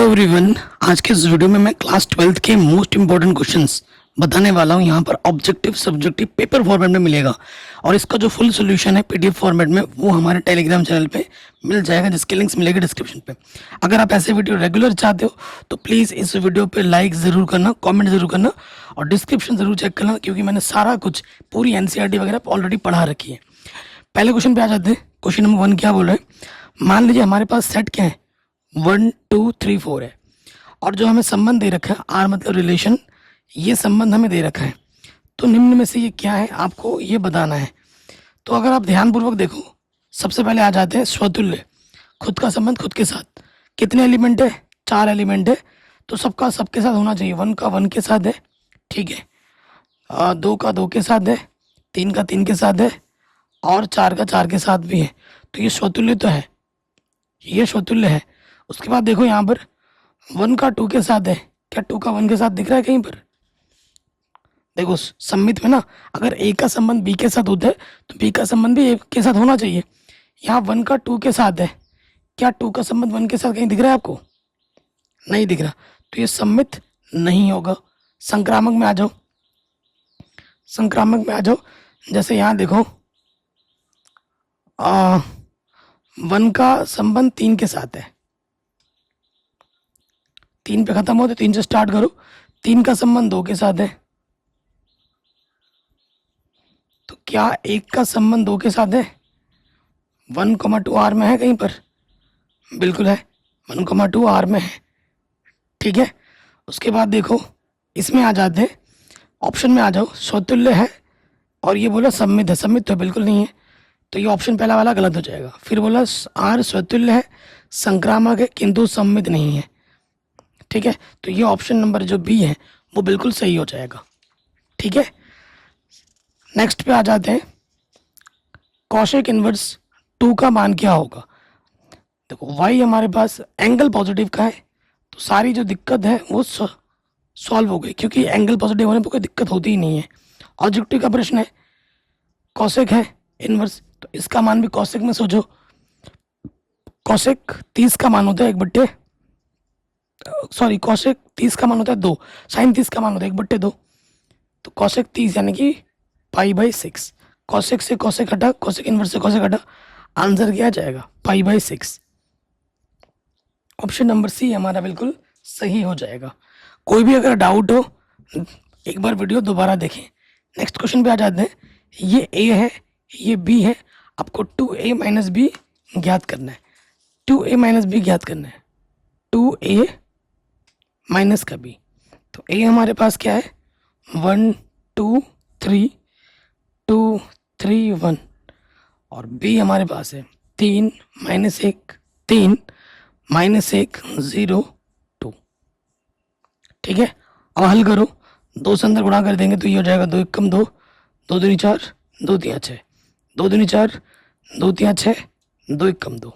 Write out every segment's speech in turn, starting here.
Everyone, आज के इस वीडियो में मैं क्लास 12th के मोस्ट इंपॉर्टेंट क्वेश्चंस बताने वाला हूं। यहाँ पर ऑब्जेक्टिव सब्जेक्टिव पेपर फॉर्मेट में मिलेगा और इसका जो फुल सॉल्यूशन है पीडीएफ फॉर्मेट में वो हमारे टेलीग्राम चैनल पे मिल जाएगा, जिसके लिंक्स मिलेंगे डिस्क्रिप्शन पे। अगर आप ऐसे वीडियो रेगुलर चाहते हो तो प्लीज़ इस वीडियो पे लाइक ज़रूर करना, कॉमेंट ज़रूर करना और डिस्क्रिप्शन ज़रूर चेक करना, क्योंकि मैंने सारा कुछ पूरी एनसीईआरटी वगैरह ऑलरेडी पढ़ा रखी है। पहले क्वेश्चन पे आ जाते हैं। क्वेश्चन नंबर 1 क्या बोल रहे हैं? मान लीजिए हमारे पास सेट क्या है, 1 2 3 4 है और जो हमें संबंध दे रखा है, आर मतलब रिलेशन, ये संबंध हमें दे रखा है। तो निम्न में से ये क्या है, आपको ये बताना है। तो अगर आप ध्यानपूर्वक देखो, सबसे पहले आ जाते हैं स्वतुल्य, खुद का संबंध खुद के साथ। कितने एलिमेंट है? 4 एलिमेंट है, तो सबका सबके साथ होना चाहिए। 1 का 1 के साथ है, ठीक है, 2 का 2 के साथ है, 3 का 3 के साथ है और 4 का 4 के साथ भी है। तो ये स्वतुल्य तो है, ये स्वतुल्य है। उसके बाद देखो यहाँ पर 1 का 2 के साथ है, क्या 2 का 1 के साथ दिख रहा है कहीं पर? देखो सम्मित में ना, अगर ए का संबंध बी के साथ होता है तो बी का संबंध भी ए के साथ होना चाहिए। यहाँ 1 का 2 के साथ है, क्या 2 का संबंध 1 के साथ कहीं दिख रहा है आपको? नहीं दिख रहा, तो ये सम्मित नहीं होगा। संक्रामक में आ जाओ, संक्रामक में आ जाओ। जैसे यहाँ देखो 1 का संबंध 3 के साथ है, 3 पे खत्म हो तो 3 से स्टार्ट करो। 3 का संबंध 2 के साथ है, तो क्या 1 का संबंध 2 के साथ है? 1,2 आर में है कहीं पर? बिल्कुल है, 1,2 आर में है, ठीक है। उसके बाद देखो इसमें आ जाते हैं, ऑप्शन में आ जाओ। स्वतुल्य है और ये बोला सम्मित है, सम्मित तो बिल्कुल नहीं है, तो ये ऑप्शन पहला वाला गलत हो जाएगा। फिर बोला आर स्वतुल्य है, संक्रामक है किंतु सम्मित नहीं है, ठीक है। तो ये ऑप्शन नंबर जो बी है वो बिल्कुल सही हो जाएगा, ठीक है। नेक्स्ट पे आ जाते हैं, कॉशेक इनवर्स 2 का मान क्या होगा? देखो y हमारे पास एंगल पॉजिटिव का है, तो सारी जो दिक्कत है वो सॉल्व हो गई, क्योंकि एंगल पॉजिटिव होने पर कोई दिक्कत होती ही नहीं है। ऑब्जेक्टिव का प्रश्न है, कॉशेक है इनवर्स, तो इसका मान भी कॉशेक में सोचो। कॉशेक 30 का मान होता है 1/, सॉरी कॉशेक 30 का मान होता है 2, साइन 30 का मान होता है 1/2, तो कॉशेक 30 यानी कि π/6। कॉशेक से कॉशेक हटा, कॉशेक इनवर्स से कॉशेक हटा, आंसर क्या जाएगा? π/6। ऑप्शन नंबर सी हमारा बिल्कुल सही हो जाएगा। कोई भी अगर डाउट हो एक बार वीडियो दोबारा देखें। नेक्स्ट क्वेश्चन पे आ जाते हैं। ये ए है, ये बी है, आपको 2a - b ज्ञात करना है। 2a - b ज्ञात करना है, 2a माइनस का b। तो a हमारे पास क्या है? 1 2 3 2 3 1 और b हमारे पास है 3 - 1 3 - 1 0 2, ठीक है। अब हल करो, 2 से अंदर गुणा कर देंगे तो ये हो जाएगा 2 × 2, 2 दूनी 4, 2 3 6, 2 दूनी 4, 2 3 6, 2 × 2।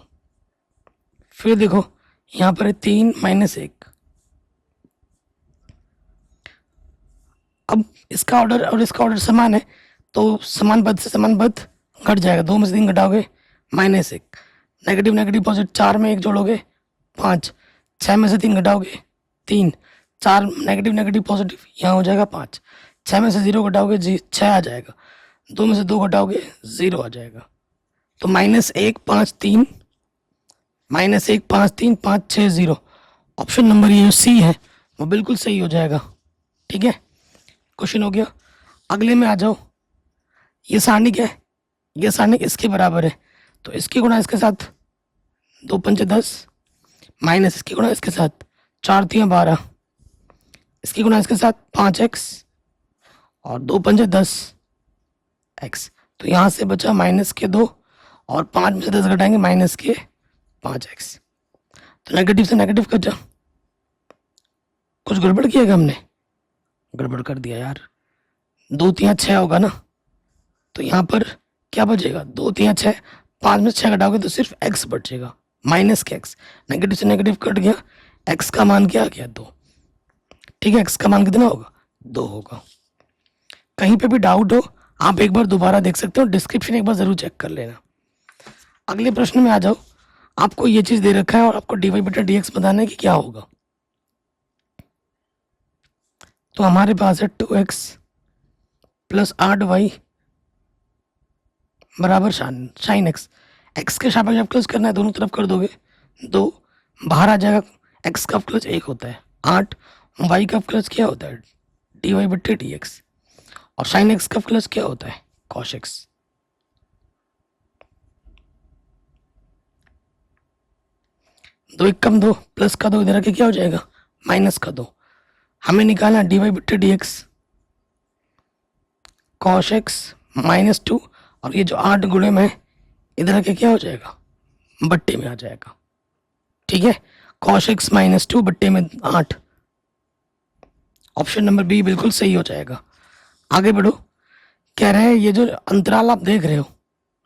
फिर देखो यहाँ पर है 3 - 1। अब इसका ऑर्डर और इसका ऑर्डर समान है, तो समान पद से समान पद घट जाएगा। 2 में से 3 घटाओगे -1, नेगेटिव नेगेटिव पॉजिटिव 4 में 1 जोड़ोगे 5, 6 में से 3 घटाओगे 3, 4 नेगेटिव नेगेटिव पॉजिटिव यहाँ हो जाएगा 5, 6 में से 0 घटाओगे 6 आ जाएगा, 2 में से 2 घटाओगे 0 आ जाएगा। तो -1 5 3, -1 5 3 5 6 0, ऑप्शन नंबर ये सी है वो बिल्कुल सही हो जाएगा, ठीक है। क्वेश्चन हो गया। अगले में आ जाओ। ये सारणिक है, ये सारणिक इसके बराबर है, तो इसकी गुणा इसके साथ 2 × 5 = 10, माइनस इसकी गुणा इसके साथ 4 × 3 = 12, इसकी गुणा इसके साथ 5x और 2 × 5 = 10x। तो यहाँ से बचा -2 और 5 में से 10 घटाएंगे -5x। तो नेगेटिव से नेगेटिव कट जा। कुछ गड़बड़ किया क्या हमने? गड़बड़ कर दिया यार। 2 3 6 होगा ना, तो यहाँ पर क्या बचेगा? 2 3 6, 5 में से 6 घटाओगे तो सिर्फ x बचेगा, -x। नेगेटिव से नेगेटिव कट गया, x का मान क्या आ गया? 2, ठीक है। x का मान कितना होगा? 2 होगा। कहीं पे भी डाउट हो आप एक बार दोबारा देख सकते हो, डिस्क्रिप्शन एक बार ज़रूर चेक कर लेना। अगले प्रश्न में आ जाओ। आपको ये चीज़ दे रखा है और आपको dy/dx बताना है कि क्या होगा। तो हमारे पास है 2x प्लस 8y बराबर साइन एक्स। एक्स के सापेक्ष अवकलज करना है, दोनों तरफ कर दोगे 2, बाहर आ जाएगा। एक्स का अवकलज 1 होता है 8, वाई का अवकलज क्या होता है dy बट्टे dx, और साइन एक्स का अवकलज क्या होता है cos x। दो एक कम दो, प्लस का दो, इधर आके क्या हो जाएगा माइनस का दो। हमें निकालना dy बट्टे dx cos x -2, और ये जो 8 गुणे में इधर आके क्या हो जाएगा बट्टे में आ जाएगा। ठीक है, cos x -2 बट्टे में 8। ऑप्शन नंबर बी बिल्कुल सही हो जाएगा। आगे बढ़ो, कह रहे हैं ये जो अंतराल आप देख रहे हो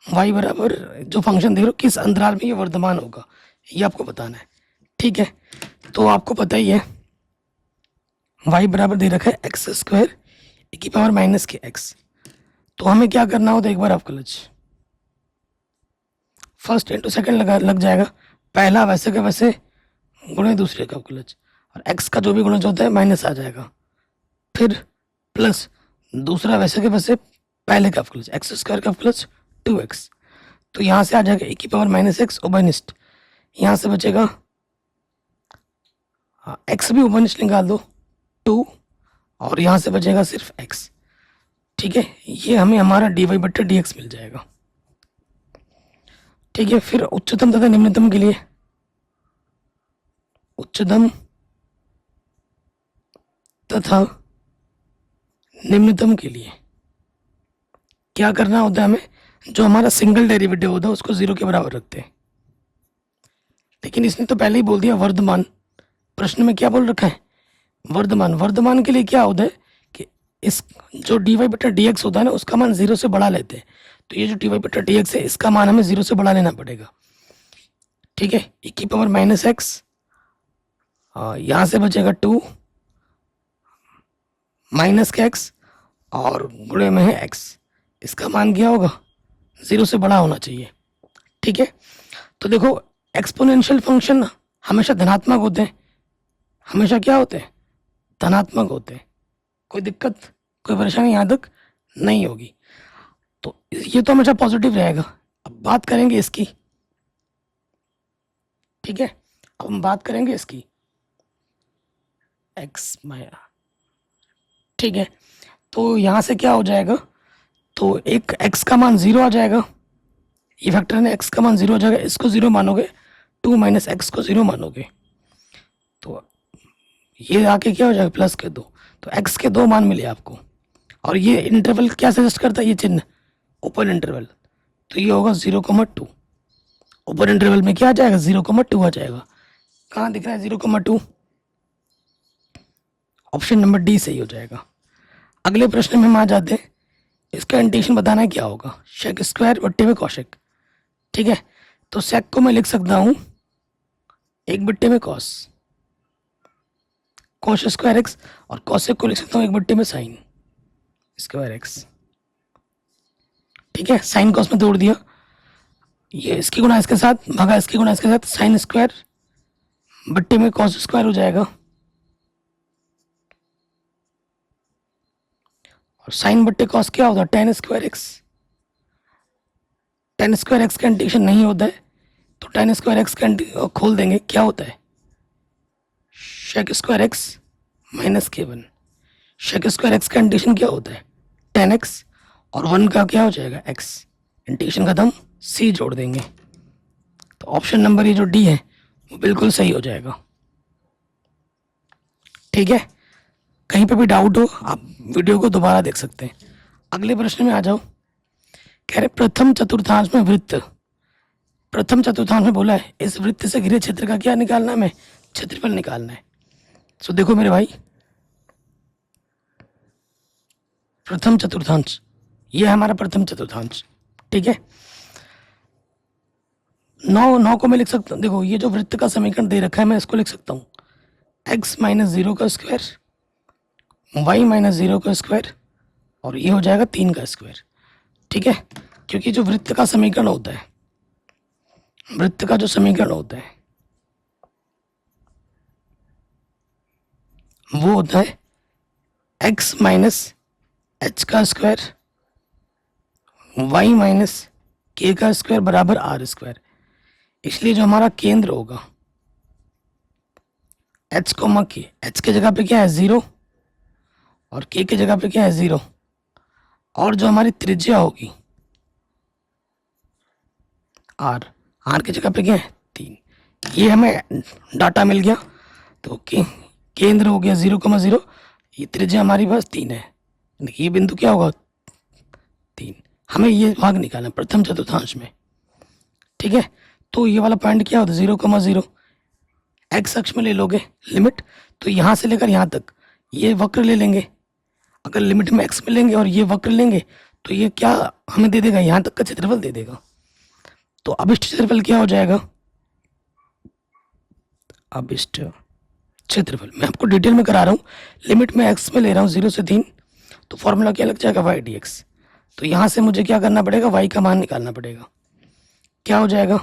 y बराबर जो फंक्शन देख रहे हो किस अंतराल में ये वर्धमान होगा, ये आपको बताना है। ठीक है, तो आपको पता ही है y बराबर दे रखा है एक्स स्क्वायर e की पावर माइनस के x। तो हमें क्या करना होता है, एक बार अवकलज फर्स्ट इंटू सेकेंड लग जाएगा। पहला वैसे के वैसे गुणे दूसरे का अवकलज, और x का जो भी गुणज होता है माइनस आ जाएगा, फिर प्लस दूसरा वैसे के वैसे पहले का अवकलज एक्स स्क्वायर का अवकलज 2x। तो यहाँ से आ जाएगा e की पावर माइनस एक्स उभयनिष्ठ, यहाँ से बचेगा x भी उभयनिष्ठ निकाल दो 2, और यहाँ से बचेगा सिर्फ x। ठीक है, ये हमें हमारा dy बट्टे dx मिल जाएगा। ठीक है, फिर उच्चतम तथा निम्नतम के लिए, उच्चतम तथा निम्नतम के लिए क्या करना होता है, हमें जो हमारा सिंगल डेरिवेटिव होता है उसको 0 के बराबर रखते हैं। लेकिन इसने तो पहले ही बोल दिया वर्धमान, प्रश्न में क्या बोल रखा है वर्धमान। वर्धमान के लिए क्या होता है कि इस जो dy बटा dx होता है ना उसका मान 0 से बढ़ा लेते हैं। तो ये जो dy बटा dx है इसका मान हमें 0 से बढ़ा लेना पड़ेगा। ठीक है, e की पावर माइनस एक्स, यहाँ से बचेगा 2 माइनस का x, और गुणे में है x। इसका मान क्या होगा 0 से बड़ा होना चाहिए। ठीक है, तो देखो एक्सपोनेंशियल फंक्शन हमेशा धनात्मक होते हैं, हमेशा क्या होते हैं धनात्मक होते हैं। कोई दिक्कत कोई परेशानी यहाँ तक नहीं होगी, तो ये तो हमेशा पॉजिटिव रहेगा। अब बात करेंगे इसकी। ठीक है, अब हम बात करेंगे इसकी एक्स माया। ठीक है, तो यहाँ से क्या हो जाएगा, तो एक x का मान 0 आ जाएगा, ये फैक्टर ने x का मान 0 आ जाएगा, इसको 0 मानोगे 2 माइनस एक्स को 0 मानोगे तो ये आके क्या हो जाएगा प्लस के 2। तो x के 2 मान मिले आपको, और ये इंटरवल क्या सजेस्ट करता है ये चिन्ह ओपन इंटरवल, तो ये होगा 0,2। ओपन इंटरवल में क्या आ जाएगा 0,2 आ जाएगा। कहाँ दिख रहा है 0,2, ऑप्शन नंबर डी सही हो जाएगा। अगले प्रश्न में हम आ जाते हैं, इसका इंटीग्रेशन बताना है क्या होगा शेक स्क्वायर बट्टे में कॉशेक। ठीक है, तो सेक को मैं लिख सकता हूँ 1 बट्टे में कॉस स्क्वायर एक्स, और कॉसेक को लिख सकता हूँ 1 बट्टे में साइन स्क्वायर एक्स। ठीक है, साइन कॉस में तोड़ दिया, ये इसकी गुणा इसके साथ भागा इसकी गुणा इसके साथ, साइन स्क्वायर बट्टे में कॉस स्क्वायर हो जाएगा, और साइन बट्टे कॉस क्या होता है ten square x. Ten square x का इंटीग्रेशन नहीं होता है, तो टेन स्क्वायर एक्स का खोल देंगे क्या होता है shake square x minus k1। Shake square x का इंटीग्रेशन क्या होता है 10x, और 1 का क्या हो जाएगा x। इंटीग्रेशन खत्म, c जोड़ देंगे, तो ऑप्शन नंबर ये जो डी है वो बिल्कुल सही हो जाएगा। ठीक है, कहीं पे भी डाउट हो आप वीडियो को दोबारा देख सकते हैं। अगले प्रश्न में आ जाओ, कह रहे प्रथम चतुर्थांश में वृत्त, प्रथम चतुर्थांश में बोला है इस वृत्त से घिरे क्षेत्र का क्या निकालना है, हमें क्षेत्रफल निकालना है। सो देखो मेरे भाई, प्रथम चतुर्थांश ये है हमारा प्रथम चतुर्थांश। ठीक है, 9 को मैं लिख सकता हूँ, देखो ये जो वृत्त का समीकरण दे रखा है मैं इसको लिख सकता हूँ x माइनस 0 का स्क्वायर y माइनस 0 का स्क्वायर, और ये हो जाएगा 3 का स्क्वायर। ठीक है, क्योंकि जो वृत्त का समीकरण होता है, वृत्त का जो समीकरण होता है वो होता है एक्स माइनस एच का स्क्वायर वाई माइनस के का स्क्वायर बराबर आर स्क्वायर। इसलिए जो हमारा केंद्र होगा एच कोमा के, एच की जगह पे क्या है 0 और के की जगह पे क्या है 0, और जो हमारी त्रिज्या होगी आर, आर की जगह पे क्या है 3। ये हमें डाटा मिल गया। तो केंद्र हो गया 0,0, ये त्रिज्या हमारी पास 3 है, ये बिंदु क्या होगा 3। हमें ये भाग निकालना प्रथम चतुर्थांश में, ठीक है। तो ये वाला पॉइंट क्या होता है 0,0, एक्स अक्ष में ले लोगे लिमिट, तो यहाँ से लेकर यहाँ तक ये वक्र ले लेंगे। अगर लिमिट में एक्स में लेंगे और ये वक्र लेंगे तो ये क्या हमें दे देगा, यहाँ तक का क्षेत्रफल दे देगा। तो अभिष्ट क्षेत्रफल क्या हो जाएगा, अभिष्ट क्षेत्रफल मैं आपको डिटेल में करा रहा हूँ। लिमिट में एक्स में ले रहा हूँ 0 से 3, तो फॉर्मूला क्या लग जाएगा वाई डी एक्स। तो यहाँ से मुझे क्या करना पड़ेगा, वाई का मान निकालना पड़ेगा। क्या हो जाएगा,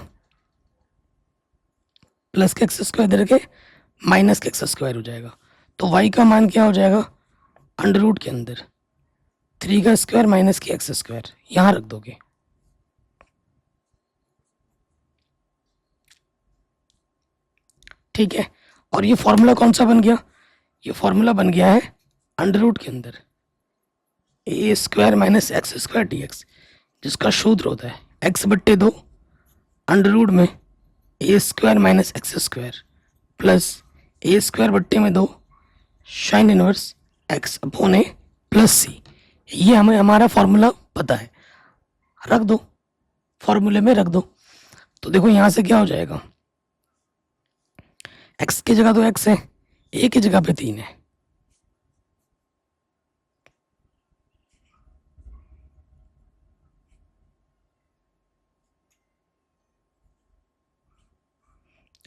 प्लस के एक्स स्क्वायर दे के माइनस के एक्स स्क्वायर हो जाएगा। तो वाई का मान क्या हो जाएगा, अंडर रूट के अंदर 3 का स्क्वायर माइनस के एक्स स्क्वायर, यहाँ रख दोगे। ठीक है, और ये फॉर्मूला कौन सा बन गया, ये फॉर्मूला बन गया है अंडर रूट के अंदर A square minus X square D X, जिसका सूत्र होता है एक्स बट्टे 2 अंडर रूट में A square minus X square plus A square बट्टे में 2 sine inverse X upon A plus C. ये हमें हमारा फॉर्मूला पता है, रख दो फॉर्मूले में रख दो। तो देखो यहाँ से क्या हो जाएगा, एक्स की जगह तो एक्स है, ए की जगह पे 3 है,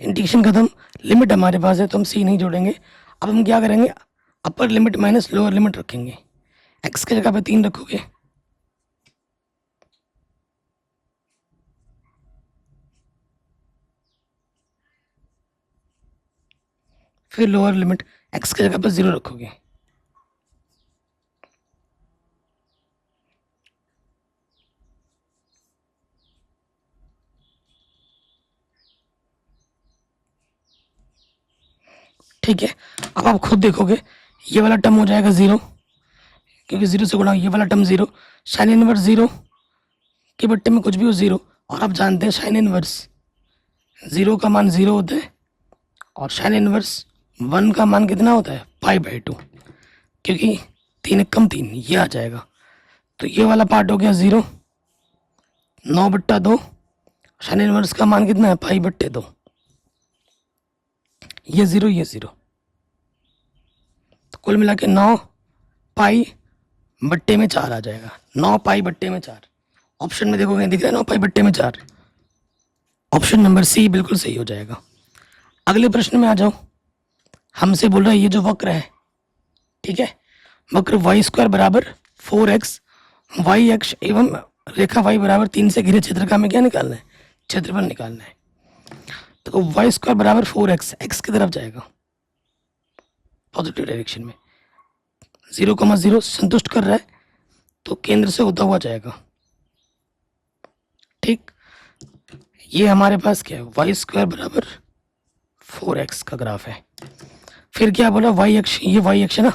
इंटीग्रेशन खत्म, लिमिट हमारे पास है तो हम सी नहीं जोड़ेंगे। अब हम क्या करेंगे, upper limit minus lower limit रखेंगे। एक्स की जगह पे 3 रखोगे, फिर लोअर लिमिट एक्स की जगह पे 0 रखोगे। ठीक है, अब आप खुद देखोगे ये वाला टर्म हो जाएगा 0, क्योंकि 0 से गुणा, ये वाला टर्म 0, साइन इनवर्स 0 के बट्टे में कुछ भी हो 0, और आप जानते हैं साइन इनवर्स 0 का मान 0 होता है और साइन इनवर्स 1 का मान कितना होता है π/2, क्योंकि 3 कम 3 ये आ जाएगा। तो ये वाला पार्ट हो गया 0, 9/2, साइन इनवर्स का मान कितना है π/2, ये 0 ये 0, तो कुल मिला के 9 π/4 आ जाएगा, 9 π/4। ऑप्शन में देखोगे दिख रहा है 9 π/4, ऑप्शन नंबर सी बिल्कुल सही हो जाएगा। अगले प्रश्न में आ जाओ, हमसे बोल रहा है ये जो वक्र है, ठीक है, वक्र वाई स्क्वायर बराबर 4x वाई अक्ष एवं रेखा y बराबर 3 से घिरे क्षेत्र का हमें क्या निकालना है, क्षेत्रफल निकालना है। तो वाई स्क्वायर बराबर 4x, एक्स की तरफ जाएगा पॉजिटिव डायरेक्शन में, 0,0 संतुष्ट कर रहा है तो केंद्र से होता हुआ जाएगा। ठीक, ये हमारे पास क्या है, वाई स्क्वायर बराबर 4x का ग्राफ है। फिर क्या बोला, वाई अक्ष, ये वाई अक्ष है ना,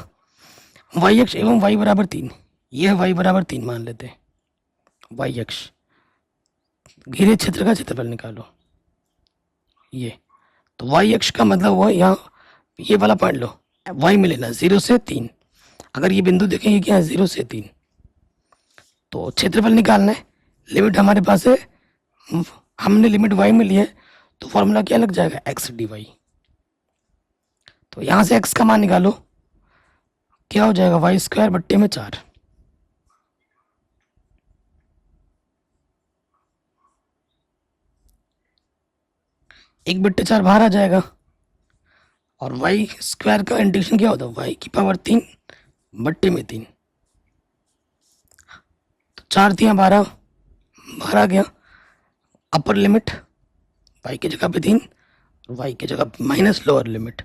वाई अक्ष एवं y बराबर 3, यह y बराबर 3 मान लेते हैं। वाई अक्ष, घिरे क्षेत्र का क्षेत्रफल निकालो, ये तो वाई अक्ष का मतलब हुआ यहाँ ये वाला पॉइंट लो, y में लेना 0 से 3। अगर ये बिंदु देखें ये क्या है 0 से 3, तो क्षेत्रफल निकालना है। लिमिट हमारे पास है, हमने लिमिट y में लिया है, तो फॉर्मूला क्या लग जाएगा x dy। तो यहाँ से x का मान निकालो, क्या हो जाएगा वाई स्क्वायर बट्टे में 4, एक बट्टे 4 बाहर आ जाएगा, और वाई स्क्वायर का इंटीग्रेशन क्या होता है वाई की पावर 3 बट्टे में 3, तो 4 3 12 बाहर आ गया। अपर लिमिट वाई की जगह पे 3, वाई की जगह माइनस लोअर लिमिट,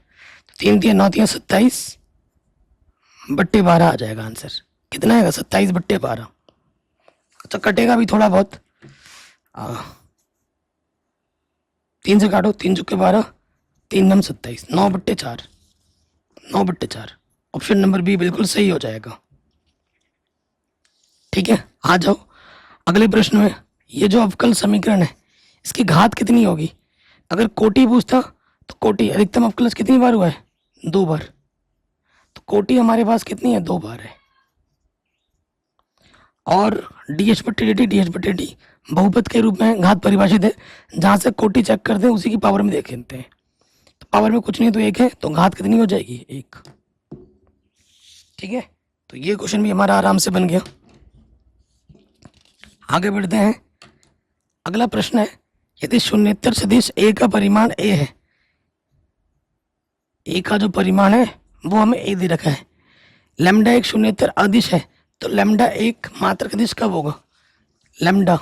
3 3 9 3 27 बट्टे 12 आ जाएगा आंसर। कितना आएगा? 27/12। अच्छा कटेगा भी थोड़ा बहुत। 3 से काटो, 3 चुके 12, 3 नम 27, 9/4, 9/4। ऑप्शन नंबर बी बिल्कुल सही हो जाएगा। ठीक है, आ जाओ अगले प्रश्न में। ये जो अवकल समीकरण है इसकी घात कितनी होगी? अगर कोटि पूछता तो कोटि अधिकतम अवकलज कितनी बार हुआ है? 2 बार। तो कोटि हमारे पास कितनी है? 2 बार है। और डी बहुपद के रूप में घात परिभाषित है। जहां से कोटि चेक करते हैं उसी की पावर में देख लेते हैं। तो पावर में कुछ नहीं तो 1 है, तो घात कितनी हो जाएगी? 1। ठीक है, तो ये क्वेश्चन भी हमारा आराम से बन गया। आगे बढ़ते हैं। अगला प्रश्न है, यदि शून्येतर सदिश ए का परिमाण ए है, ए का जो परिमाण है वो हमें ए दे रखा है, लैम्डा एक शून्येतर अदिश है, तो लैम्डा एक मात्रक अदिश कब होगा? लैम्डा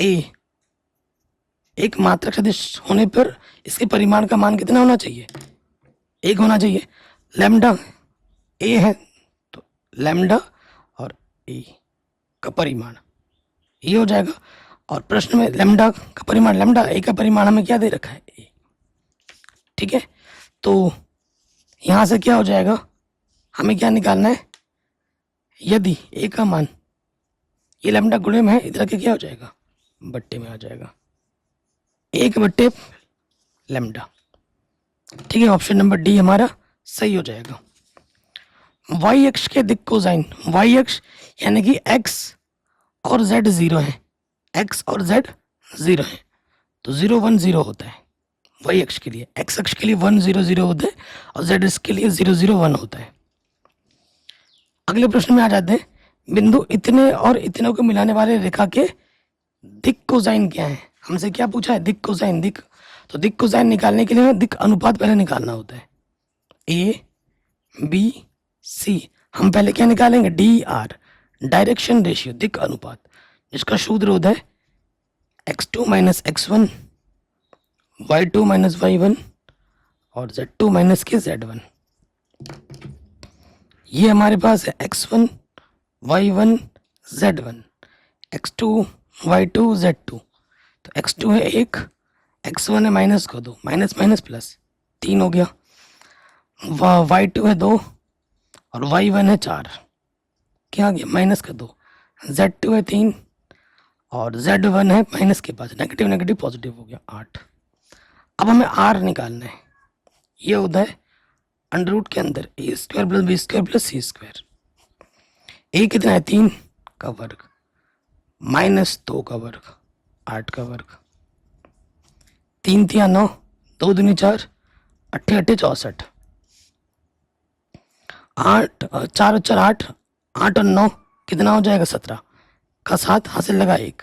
ए एक मात्रक सदिश होने पर इसके परिमाण का मान कितना होना चाहिए? 1 होना चाहिए। लैम्डा ए है तो लैम्डा और ए का परिमाण ये हो जाएगा। और प्रश्न में लैम्डा का परिमाण, लैम्डा ए का परिमाण हमें क्या दे रखा है? ए। ठीक है, तो यहां से क्या हो जाएगा? हमें क्या निकालना है? यदि ए का मान, ये लैम्डा गुणे में है, इधर के क्या हो जाएगा? बट्टे में आ जाएगा, 1/लैम्डा। ठीक है, ऑप्शन नंबर डी हमारा सही हो जाएगा। वाई अक्ष के दिक् कोसाइन, वाई अक्ष यानी कि एक्स और जेड 0 है, एक्स और जेड 0 है, तो 0 1 0 होता है वाई अक्ष के लिए। एक्स अक्ष के लिए 1 0 0 होता है और जेड अक्ष के लिए 0 0 1 होता है। अगले प्रश्न में आ जाते हैं, बिंदु इतने और इतने को मिलाने वाले रेखा के दिक् कोसाइन क्या है? हमसे क्या पूछा है? दिक् कोसाइन। दिक्, तो दिक् कोसाइन निकालने के लिए दिक् अनुपात पहले निकालना होता है। ए बी सी, हम पहले क्या निकालेंगे? डी आर, डायरेक्शन रेशियो, दिक् अनुपात, जिसका सूत्र होता है x2 - x1, y2 - y1 और z2 - के z1। ये हमारे पास है x1 y1 z1, x2 y2 z2। तो x2 है 1, x1 है माइनस को 2, माइनस माइनस प्लस 3 हो गया। y2 है 2 और y1 है 4, क्या आ गया? माइनस का 2। z2 है 3 और z1 है माइनस के पास, नेगेटिव नेगेटिव पॉजिटिव हो गया 8। अब हमें r निकालना है। ये होता है अंडर रूट के अंदर a² + b² + c²। a कितना है? 3 का वर्ग -2 का वर्ग 8 का वर्ग, 3 3 9, 2 दूनी 4, 8 8 64, 8 4 4 8, 8 और 9 कितना हो जाएगा? 17 का 7 हासिल लगा 1,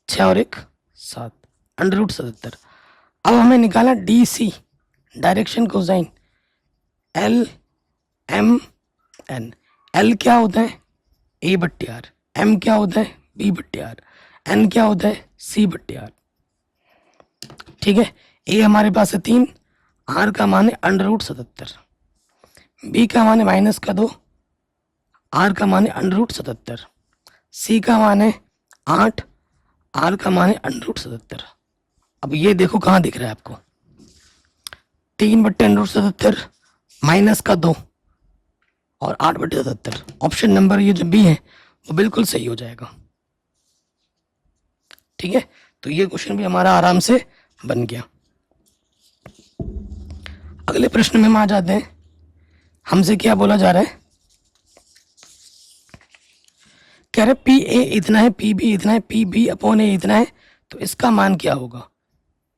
6 और 1 7, अंडर रूट 77। अब हमें निकाला D C, direction cosine, L M N. L क्या होता है? a/r। एम क्या होता है? b/r। एन क्या होता है? c/r। ठीक है, ए हमारे पास है 3, आर का मान है अंडर रूट 77, बी का मान है माइनस का 2, आर का मान है अंडर रूट 77, सी का मान है 8, आर का मान है अंडर रूट 77। अब ये देखो कहाँ दिख रहा है आपको? 3/√77 माइनस का 2 और 8/77। ऑप्शन नंबर ये जो बी है वो बिल्कुल सही हो जाएगा। ठीक है, तो ये क्वेश्चन भी हमारा आराम से बन गया। अगले प्रश्न में हम आ जाते हैं। हमसे क्या बोला जा रहा है? कह रहे पी ए इतना है, पी बी इतना है, पी बी/ए इतना है, तो इसका मान क्या होगा?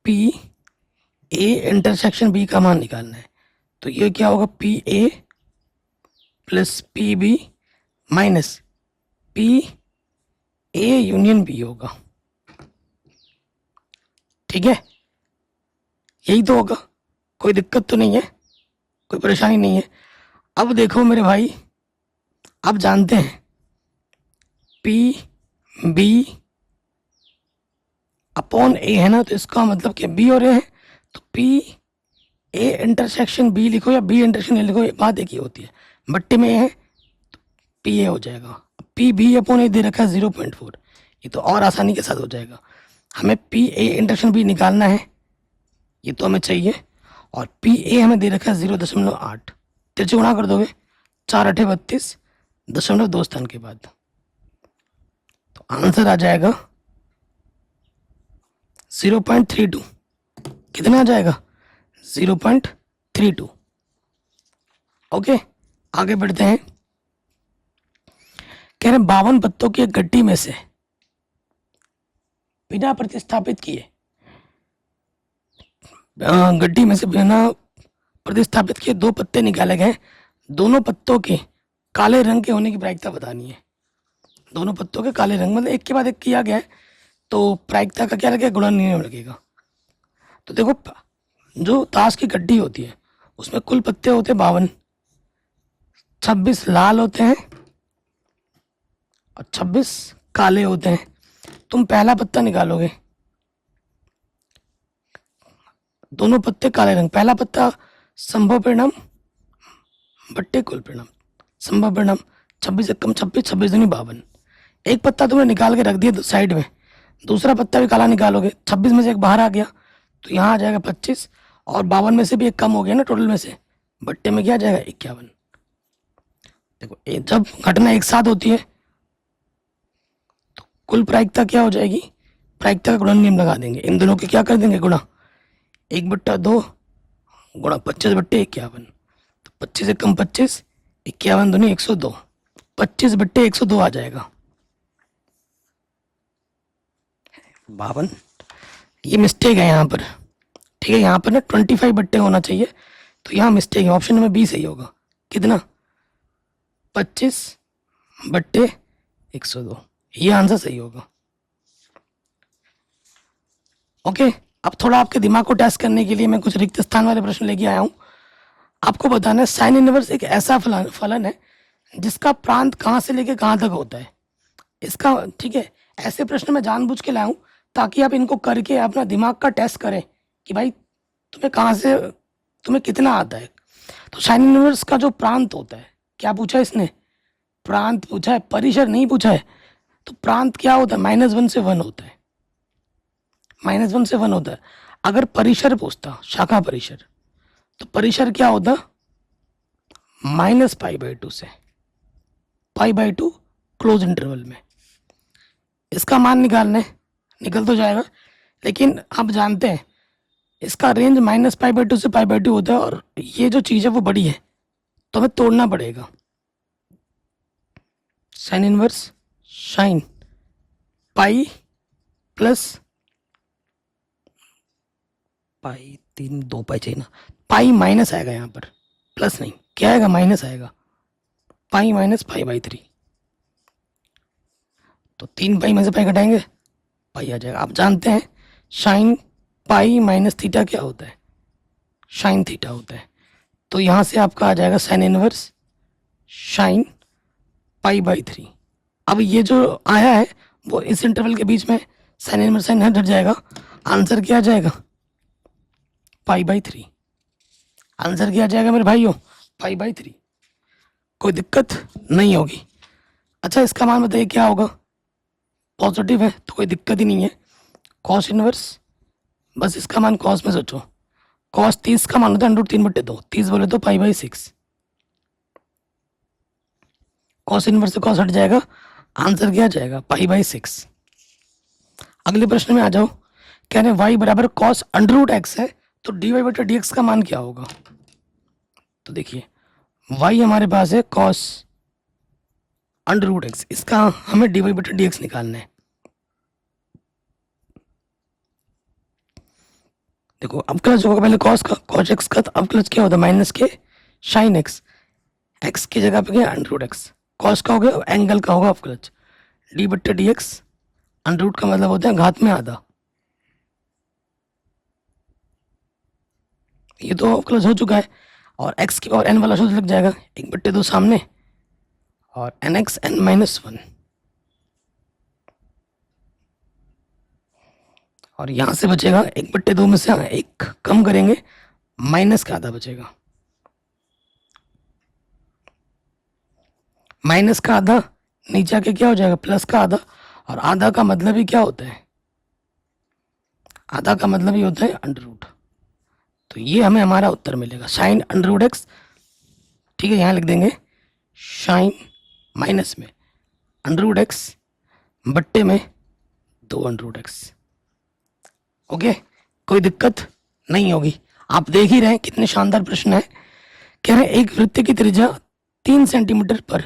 पी ए इंटरसेक्शन बी का मान निकालना है, तो ये क्या होगा? P A plus P B minus P A union B होगा। ठीक है, यही तो होगा, कोई दिक्कत तो नहीं है, कोई परेशानी नहीं है। अब देखो मेरे भाई, आप जानते हैं पी बी/ए है ना, तो इसका मतलब क्या? बी और ए है, तो पी ए इंटरसेक्शन बी लिखो या बी इंटरसेक्शन ए लिखो, ये बात एक ही होती है। बट्टे में है तो पी ए हो जाएगा। पी बी अपॉन ए दे रखा है 0.4, ये तो और आसानी के साथ हो जाएगा। हमें पी ए इंडक्शन बी निकालना है, ये तो हमें चाहिए, और पी ए हमें दे रखा है 0.8। तिरछे गुणा कर दोगे 4×8 = 32.2 स्थान के बाद, तो आंसर आ जाएगा 0.32। कितना आ जाएगा? 0.32। ओके, आगे बढ़ते हैं। कह रहे 52 पत्तों की एक गड्डी में से बिना प्रतिस्थापित किए, गड्डी में से बिना प्रतिस्थापित किए 2 पत्ते निकाले गए। दोनों पत्तों के काले रंग के होने की प्रायिकता बतानी है। दोनों पत्तों के काले रंग, मतलब एक के बाद एक किया गया है, तो प्रायिकता का क्या लगेगा? गुणन नियम लगेगा। तो देखो, जो ताश की गड्डी होती है उसमें कुल पत्ते होते हैं 52, 26 लाल होते हैं और 26 काले होते हैं। तुम पहला पत्ता निकालोगे, दोनों पत्ते काले रंग, पहला पत्ता संभव परिणाम बट्टे कुल परिणाम, संभव परिणाम 26 कम 26, 26 दूनी 52। एक पत्ता तुमने निकाल के रख दिया साइड में, दूसरा पत्ता भी काला निकालोगे, 26 में से एक बाहर आ गया तो यहाँ आ जाएगा 25, और 52 में से भी एक कम हो गया ना टोटल में से, बट्टे में क्या आ जाएगा? 51। देखो, जब घटना एक साथ होती है तो कुल प्रायिकता क्या हो जाएगी? प्रायिकता का गुणन नियम लगा देंगे, इन दोनों के क्या कर देंगे? गुणा 1/2 गुणा 25/51, तो 25 से कम 25, 51 दूनी 102, 25/102 आ जाएगा 52। ये मिस्टेक है यहाँ पर, ठीक है? यहाँ पर ना 25 बट्टे होना चाहिए, तो यहाँ मिस्टेक है, ऑप्शन नंबर बी सही होगा। कितना? 25/102, ये आंसर सही होगा। ओके, अब थोड़ा आपके दिमाग को टेस्ट करने के लिए मैं कुछ रिक्त स्थान वाले प्रश्न लेके आया हूँ। आपको बताना है साइन इनवर्स एक ऐसा फलन है जिसका प्रांत कहाँ से लेके कहाँ तक होता है, इसका, ठीक है? ऐसे प्रश्न मैं जानबूझ के लाया हूँ ताकि आप इनको करके अपना दिमाग का टेस्ट करें कि भाई तुम्हें कहाँ से, तुम्हें कितना आता है। तो साइन इनवर्स का जो प्रांत होता है, क्या पूछा है इसने? प्रांत पूछा है, परिसर नहीं पूछा है। तो प्रांत क्या होता है? -1 से 1 होता है, -1 से 1 होता है। अगर परिसर पूछता, शाखा परिसर, तो परिसर क्या होता? -π/2 से π/2 क्लोज इंटरवल में। इसका मान निकालना है, निकल तो जाएगा, लेकिन आप जानते हैं इसका रेंज -π/2 से π/2 होता है, और ये जो चीज़ है वो बड़ी है तो हमें तोड़ना पड़ेगा। Sine inverse sine pi plus pi, 3 2 पाई चाहिए ना, पाई माइनस आएगा यहाँ पर, प्लस नहीं, क्या आएगा? माइनस आएगा, पाई माइनस π/3, तो 3 पाई में से पाई घटाएंगे, पाई आ जाएगा। आप जानते हैं साइन पाई माइनस थीटा क्या होता है? साइन थीटा होता है। तो यहाँ से आपका आ जाएगा साइन इनवर्स साइन π/3। अब ये जो आया है वो इस इंटरवल के बीच में साइन इनवर्स साइन हट जाएगा, आंसर क्या आ जाएगा? π/3। आंसर क्या आ जाएगा मेरे भाइयों? π/3। कोई दिक्कत नहीं होगी। अच्छा, इसका मान बताइए क्या होगा? पॉजिटिव है तो कोई दिक्कत ही नहीं है। कॉस इनवर्स, बस इसका मान कॉस में सोचो, कॉस 30 का मान होता है √3/2, 30 बोले तो π/6, कॉस इनवर्स से कॉस हट जाएगा, आंसर क्या आ जाएगा? π/6। अगले प्रश्न में आ जाओ। कह रहे y बराबर कॉस √x है, तो dy/dx का मान क्या होगा? तो देखिए y हमारे पास है कॉस √x, इसका हमें dy/dx निकालना है। देखो, अवकलज होगा पहले कॉस का, कॉस x का, तो अवकलज क्या होता है? माइनस के साइन x, x की जगह पे क्या? √x, कॉस का हो गया, एंगल का होगा अवकलज, d/dx, √ का मतलब होता है घात में आधा। ये तो अवकलज हो चुका है, और x की और n वाला सूत्र लग जाएगा, 1/2 सामने और nx n-1, और यहाँ से बचेगा 1/2 में से एक कम करेंगे, माइनस का आधा बचेगा। माइनस का आधा नीचे आके क्या हो जाएगा, प्लस का आधा। और आधा का मतलब ही क्या होता है, आधा का मतलब ही होता है अंडर रूट। तो ये हमें हमारा उत्तर मिलेगा, साइन अंडर रूट एक्स। ठीक है, यहाँ लिख देंगे साइन माइनस में अंडर रूट एक्स बट्टे में 2 अंडर रूट एक्स। ओके, कोई दिक्कत नहीं होगी। आप देख ही रहे हैं कितने शानदार प्रश्न है। कह रहे हैं एक वृत्त की त्रिज्या 3 सेंटीमीटर पर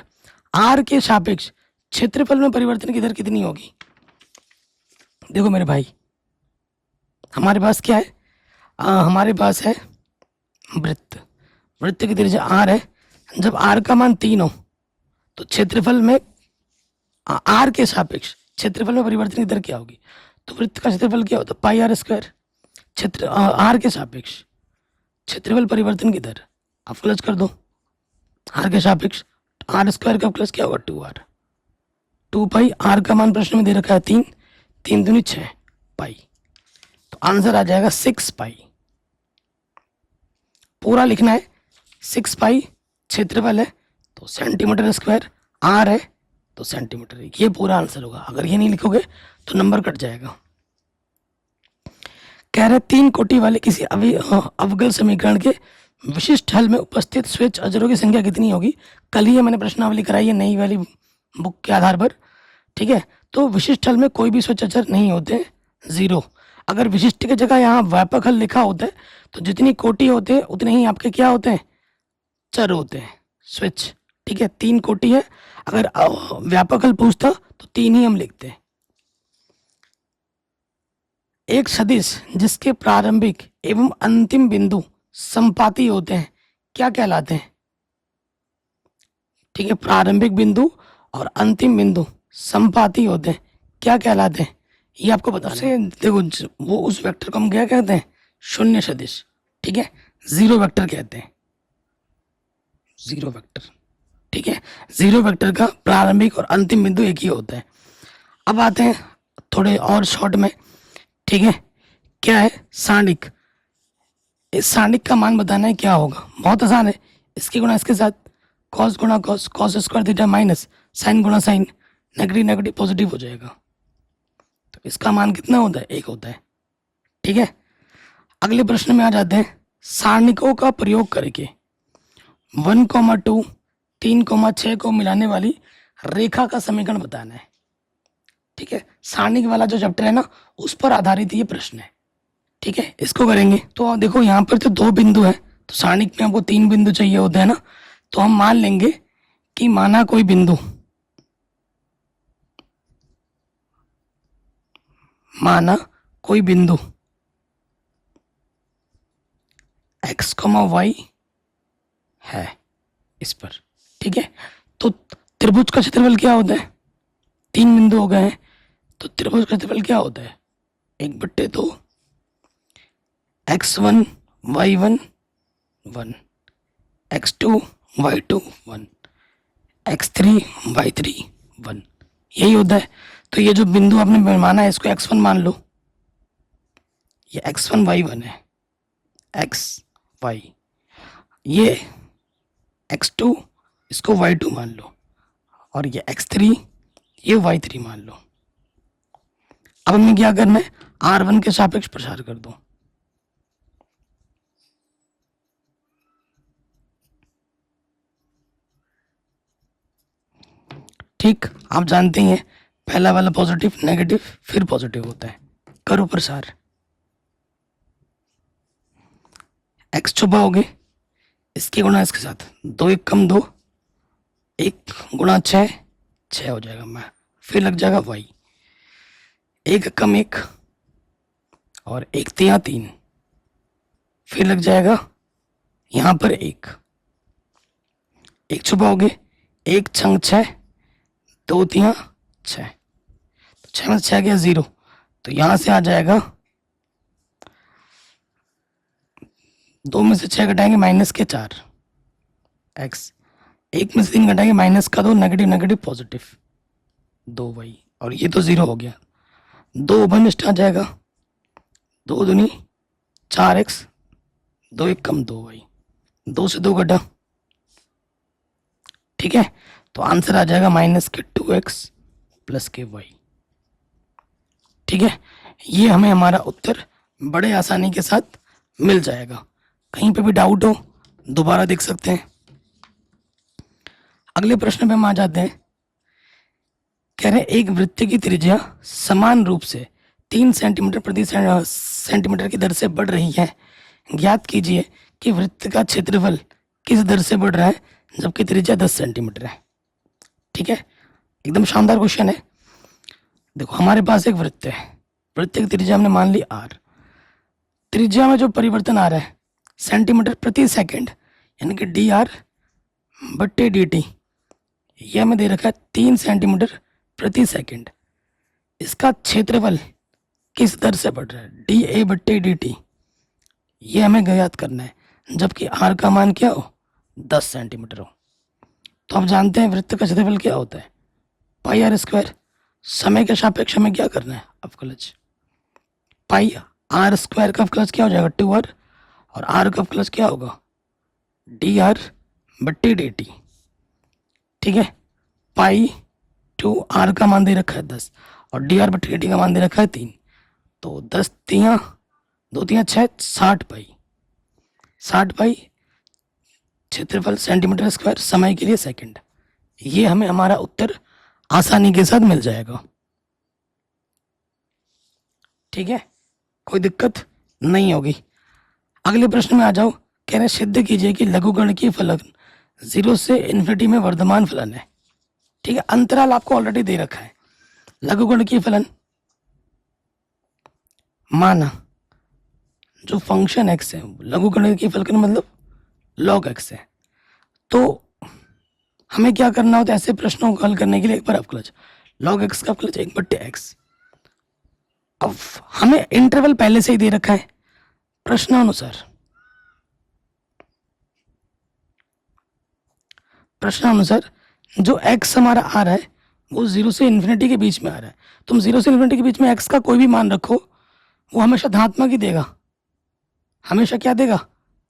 आर के सापेक्ष क्षेत्रफल में परिवर्तन की दर कितनी होगी। देखो मेरे भाई, हमारे पास क्या है, हमारे पास है वृत्त, वृत्त की त्रिज्या आर है। जब आर का मान 3 हो तो क्षेत्रफल में आर के सापेक्ष क्षेत्रफल में परिवर्तन की दर क्या होगी। तो वृत्त का क्षेत्रफल क्या होता है, पाई आर स्क्वायर। क्षेत्र आर के सापेक्ष क्षेत्रफल परिवर्तन की दर आप प्लस कर दो, आर के सापेक्ष आर स्क्वायर का प्लस क्या होगा 2r, 2 पाई। आर का मान प्रश्न में दे रखा है 3, 3 दूनी 6 पाई। तो आंसर आ जाएगा 6 पाई। पूरा लिखना है, 6 पाई क्षेत्रफल है तो सेंटीमीटर स्क्वायर, आर है तो सेंटीमीटर है, ये पूरा आंसर होगा। अगर ये नहीं लिखोगे तो नंबर कट जाएगा। कह रहे 3 कोटि वाले किसी अवकल समीकरण के विशिष्ट हल में उपस्थित स्वेच्छ अजरों की संख्या कितनी होगी। कल ही मैंने प्रश्नावली कराई है नई वाली बुक के आधार पर। ठीक है, तो विशिष्ट हल में कोई भी स्वेच्छ अचर नहीं होते, 0। अगर विशिष्ट की जगह यहाँ व्यापक हल लिखा होता है तो जितनी कोटि होते हैं उतने ही आपके क्या होते हैं, चर होते हैं, स्वेच्छ। ठीक है, 3 कोटि है। अगर व्यापक हल पूछता तो 3 ही हम लिखते हैं। एक सदिश जिसके प्रारंभिक एवं अंतिम बिंदु संपाती होते हैं क्या कहलाते हैं। ठीक है, प्रारंभिक बिंदु और अंतिम बिंदु संपाती होते हैं क्या कहलाते हैं, ये आपको बताना है। देखो वो उस वेक्टर को हम क्या कहते हैं, शून्य सदिश। ठीक है, 0 वेक्टर कहते हैं, 0 वेक्टर। ठीक है, 0 वेक्टर का प्रारंभिक और अंतिम बिंदु एक ही होता है। अब आते हैं थोड़े और शॉर्ट में। ठीक है, क्या है सारणिक, इस सारणिक का मान बताना है क्या होगा, बहुत आसान है। इसकी गुणा इसके साथ, कॉस गुणा cos, cos square theta minus sine गुणा साइन, नेगेटिव नेगेटिव पॉजिटिव हो जाएगा। तो इसका मान कितना होता है, 1 होता है। ठीक है, अगले प्रश्न में आ जाते हैं। सारणिकों का प्रयोग करके 1,2, 3,6 को मिलाने वाली रेखा का समीकरण बताना है। ठीक है, सारणिक वाला जो चैप्टर है ना उस पर आधारित ये प्रश्न है। ठीक है, इसको करेंगे। तो देखो यहाँ पर तो 2 बिंदु है, तो सारणिक में हमको 3 बिंदु चाहिए होते हैं ना। तो हम मान लेंगे कि माना कोई बिंदु, माना कोई बिंदु x, y है इस पर। ठीक है, तो त्रिभुज का क्षेत्रफल क्या होता है, 3 बिंदु हो गए हैं तो त्रिभुज का क्षेत्रफल क्या होता है, 1/2 x1 y1 1, x2 y2 1, x3 y3 1, यही होता है। तो ये जो बिंदु आपने माना है इसको x1 मान लो, ये x1 y1 है, x y, ये x2 इसको y2 मान लो, और ये x3 ये y3 मान लो। अब हमें क्या करना है, r1 के सापेक्ष प्रसार कर दो। ठीक, आप जानते ही हैं पहला वाला पॉजिटिव नेगेटिव फिर पॉजिटिव होता है। करो प्रसार, x छुपाओगे इसके गुणा इसके साथ, 2 1 कम 2, 1 गुणा 6 6 हो जाएगा, मैं फिर लग जाएगा y, 1 कम 1 और 1 तिया 3, फिर लग जाएगा यहाँ पर 1 छुपाओगे, 1 छंग 6, 2 तिया 6, 6 में 6 गया 0, तो यहाँ से आ जाएगा 2 में से 6 घटाएंगे माइनस के 4 x, 1 में से 3 घटाएंगे माइनस का 2, नेगेटिव नेगेटिव पॉजिटिव 2y, और ये तो 0 हो गया, 2 ओपन आ जाएगा, 2 दूनी 4x, 2 1 कम 2y, 2 से 2 घटा। ठीक है, तो आंसर आ जाएगा माइनस के 2x प्लस के वाई। ठीक है, ये हमें हमारा उत्तर बड़े आसानी के साथ मिल जाएगा। कहीं पे भी डाउट हो दोबारा देख सकते हैं। अगले प्रश्न पे हम आ जाते हैं। कह रहे हैं एक वृत्त की त्रिज्या समान रूप से 3 सेंटीमीटर प्रति सेंटीमीटर की दर से बढ़ रही है। ज्ञात कीजिए कि वृत्त का क्षेत्रफल किस दर से बढ़ रहा है जबकि त्रिज्या 10 सेंटीमीटर है। ठीक है, एकदम शानदार क्वेश्चन है। देखो हमारे पास एक वृत्त है, वृत्त की त्रिज्या हमने मान ली r। त्रिज्या में जो परिवर्तन आ रहा है सेंटीमीटर प्रति सेकंड यानी कि dr बट्टे dt, यह हमें दे रखा है 3 सेंटीमीटर प्रति सेकंड। इसका क्षेत्रफल किस दर से बढ़ रहा है dA बट्टे dt, ये हमें ज्ञात करना है जबकि r का मान क्या हो 10 सेंटीमीटर हो। तो आप जानते हैं वृत्त का क्षेत्रफल क्या होता है पाई आर स्क्वायर। समय के सापेक्ष हमें क्या करना है अवकलज। पाई आर स्क्वायर का अवकलज क्या हो जाएगा 2r और r का अवकलज क्या होगा dr बट्टे dt। ठीक है, पाई 2r का मान दे रखा है 10 और dr बट्टे dt का मान दे रखा है 3। तो 10 तियां 2 तियां 6 60 पाई। 60 पाई क्षेत्रफल सेंटीमीटर स्क्वायर समय के लिए सेकंड। ये हमें हमारा उत्तर आसानी के साथ मिल जाएगा। ठीक है, कोई दिक्कत नहीं होगी। अगले प्रश्न में आ जाओ। कह रहे सिद्ध कीजिए कि लघुगणकीय फलन 0 से इन्फिनिटी में वर्धमान फलन है। ठीक है, अंतराल आपको ऑलरेडी दे रखा है। लघुगणकीय फलन माना जो फंक्शन x है, लघुगणकीय फलन का मतलब log x है। तो हमें क्या करना होता है ऐसे प्रश्नों को हल करने के लिए, एक बार अवकलज log x का अवकलज 1 बट्टे x। अब हमें इंटरवल पहले से ही दे रखा है प्रश्नानुसार जो x हमारा आ रहा है वो 0 से इन्फिनिटी के बीच में आ रहा है। तुम 0 से इन्फिनिटी के बीच में x का कोई भी मान रखो वो हमेशा धनात्मक ही देगा। हमेशा क्या देगा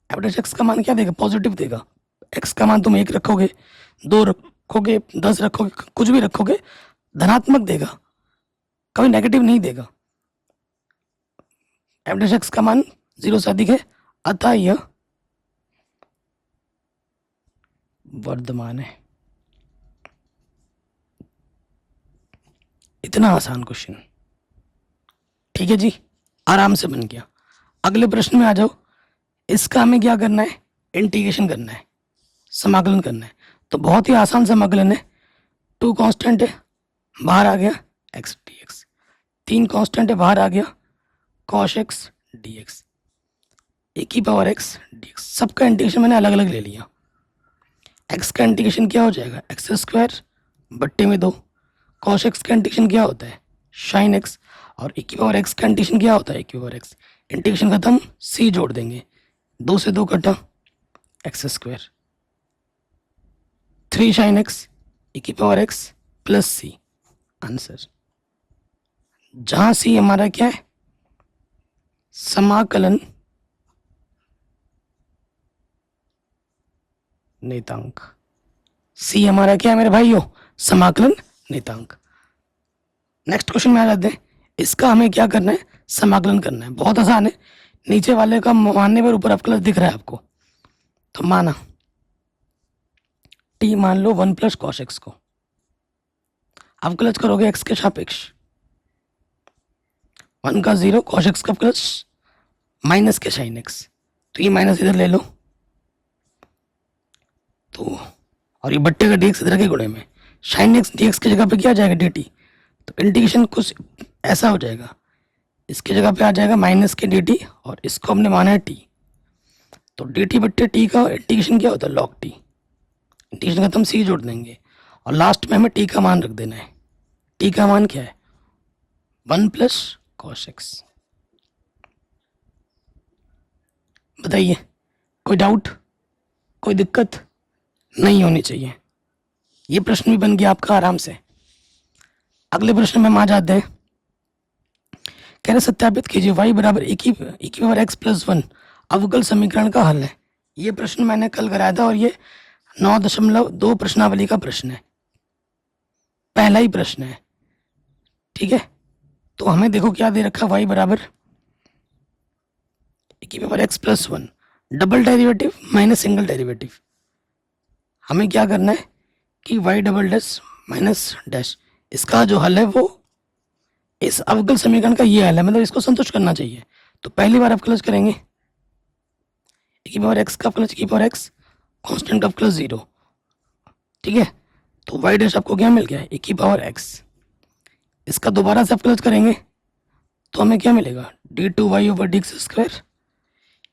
एवरेज x का मान क्या देगा पॉजिटिव देगा। x का मान तुम 1 रखोगे 2 रखोगे 10 रखोगे कुछ भी रखोगे धनात्मक देगा, कभी नेगेटिव नहीं देगा। एवरेज x का मान 0 से अधिक है अतः यह वर्धमान है। इतना आसान क्वेश्चन। ठीक है जी, आराम से बन गया। अगले प्रश्न में आ जाओ। इसका हमें क्या करना है इंटीग्रेशन करना है, समाकलन करना है। तो बहुत ही आसान समाकलन है। 2 कांस्टेंट है बाहर आ गया x dx, 3 कांस्टेंट है बाहर आ गया cos x dx, e की पावर x dx। सबका इंटीग्रेशन मैंने अलग अलग ले लिया। x का इंटीग्रेशन क्या हो जाएगा एक्स स्क्वायर बट्टे में 2। cos x का इंटीग्रेशन क्या होता है sin x और e की पावर x का इंटीग्रेशन क्या होता है e की पावर x। इंटीग्रेशन खत्म c जोड़ देंगे 2 से 2 कटा x square 3 sin x e की power x plus c। Answer जहां c हमारा क्या है समाकलन नेतांक। सी हमारा क्या है मेरे भाइयों समाकलन नेतांक। नेक्स्ट क्वेश्चन में आ जाते हैं। इसका हमें क्या करना है समाकलन करना है। बहुत आसान है, नीचे वाले का मानने पर ऊपर अवकलज दिख रहा है आपको। तो माना t मान लो 1 प्लस कॉस एक्स को अवकलज करोगे x के सापेक्ष 1 का 0 कॉस एक्स का अवकलज माइनस के साइन x। तो ये माइनस इधर ले लो तो और ये बट्टे का dx इधर के गुणे में साइन x dx की जगह पे क्या आ जाएगा dt। तो इंटीग्रेशन कुछ ऐसा हो जाएगा, इसकी जगह पे आ जाएगा माइनस के dt और इसको हमने माना है t। तो dt बट्टे t का इंटीग्रेशन क्या होता है log t। इंटीग्रेशन खत्म c जोड़ देंगे और लास्ट में हमें t का मान रख देना है। t का मान क्या है 1 प्लस कॉस एक्स। बताइए कोई डाउट कोई दिक्कत नहीं होनी चाहिए। ये प्रश्न भी बन गया आपका आराम से। अगले प्रश्न में हम आ जाते हैं। कह रहे सत्यापित कीजिए y बराबर e की पावर x प्लस 1 अवकल समीकरण का हल है। ये प्रश्न मैंने कल कराया था और ये 9.2 प्रश्नावली का प्रश्न है। पहला ही प्रश्न है, ठीक है। तो हमें देखो क्या दे रखा, y बराबर e की power x plus 1, double derivative minus single derivative. हमें क्या करना है कि y double dash minus dash, इसका जो हल है वो इस अवकल समीकरण का ये हल है, मतलब इसको संतुष्ट करना चाहिए। तो पहली बार अवकलज करेंगे e की पावर x का अवकलज e की पावर x कांस्टेंट का अवकलज 0, ठीक है। तो y डैश आपको क्या मिल गया, e की पावर x। इसका दोबारा से अवकलज करेंगे तो हमें क्या मिलेगा, d2y over D x square.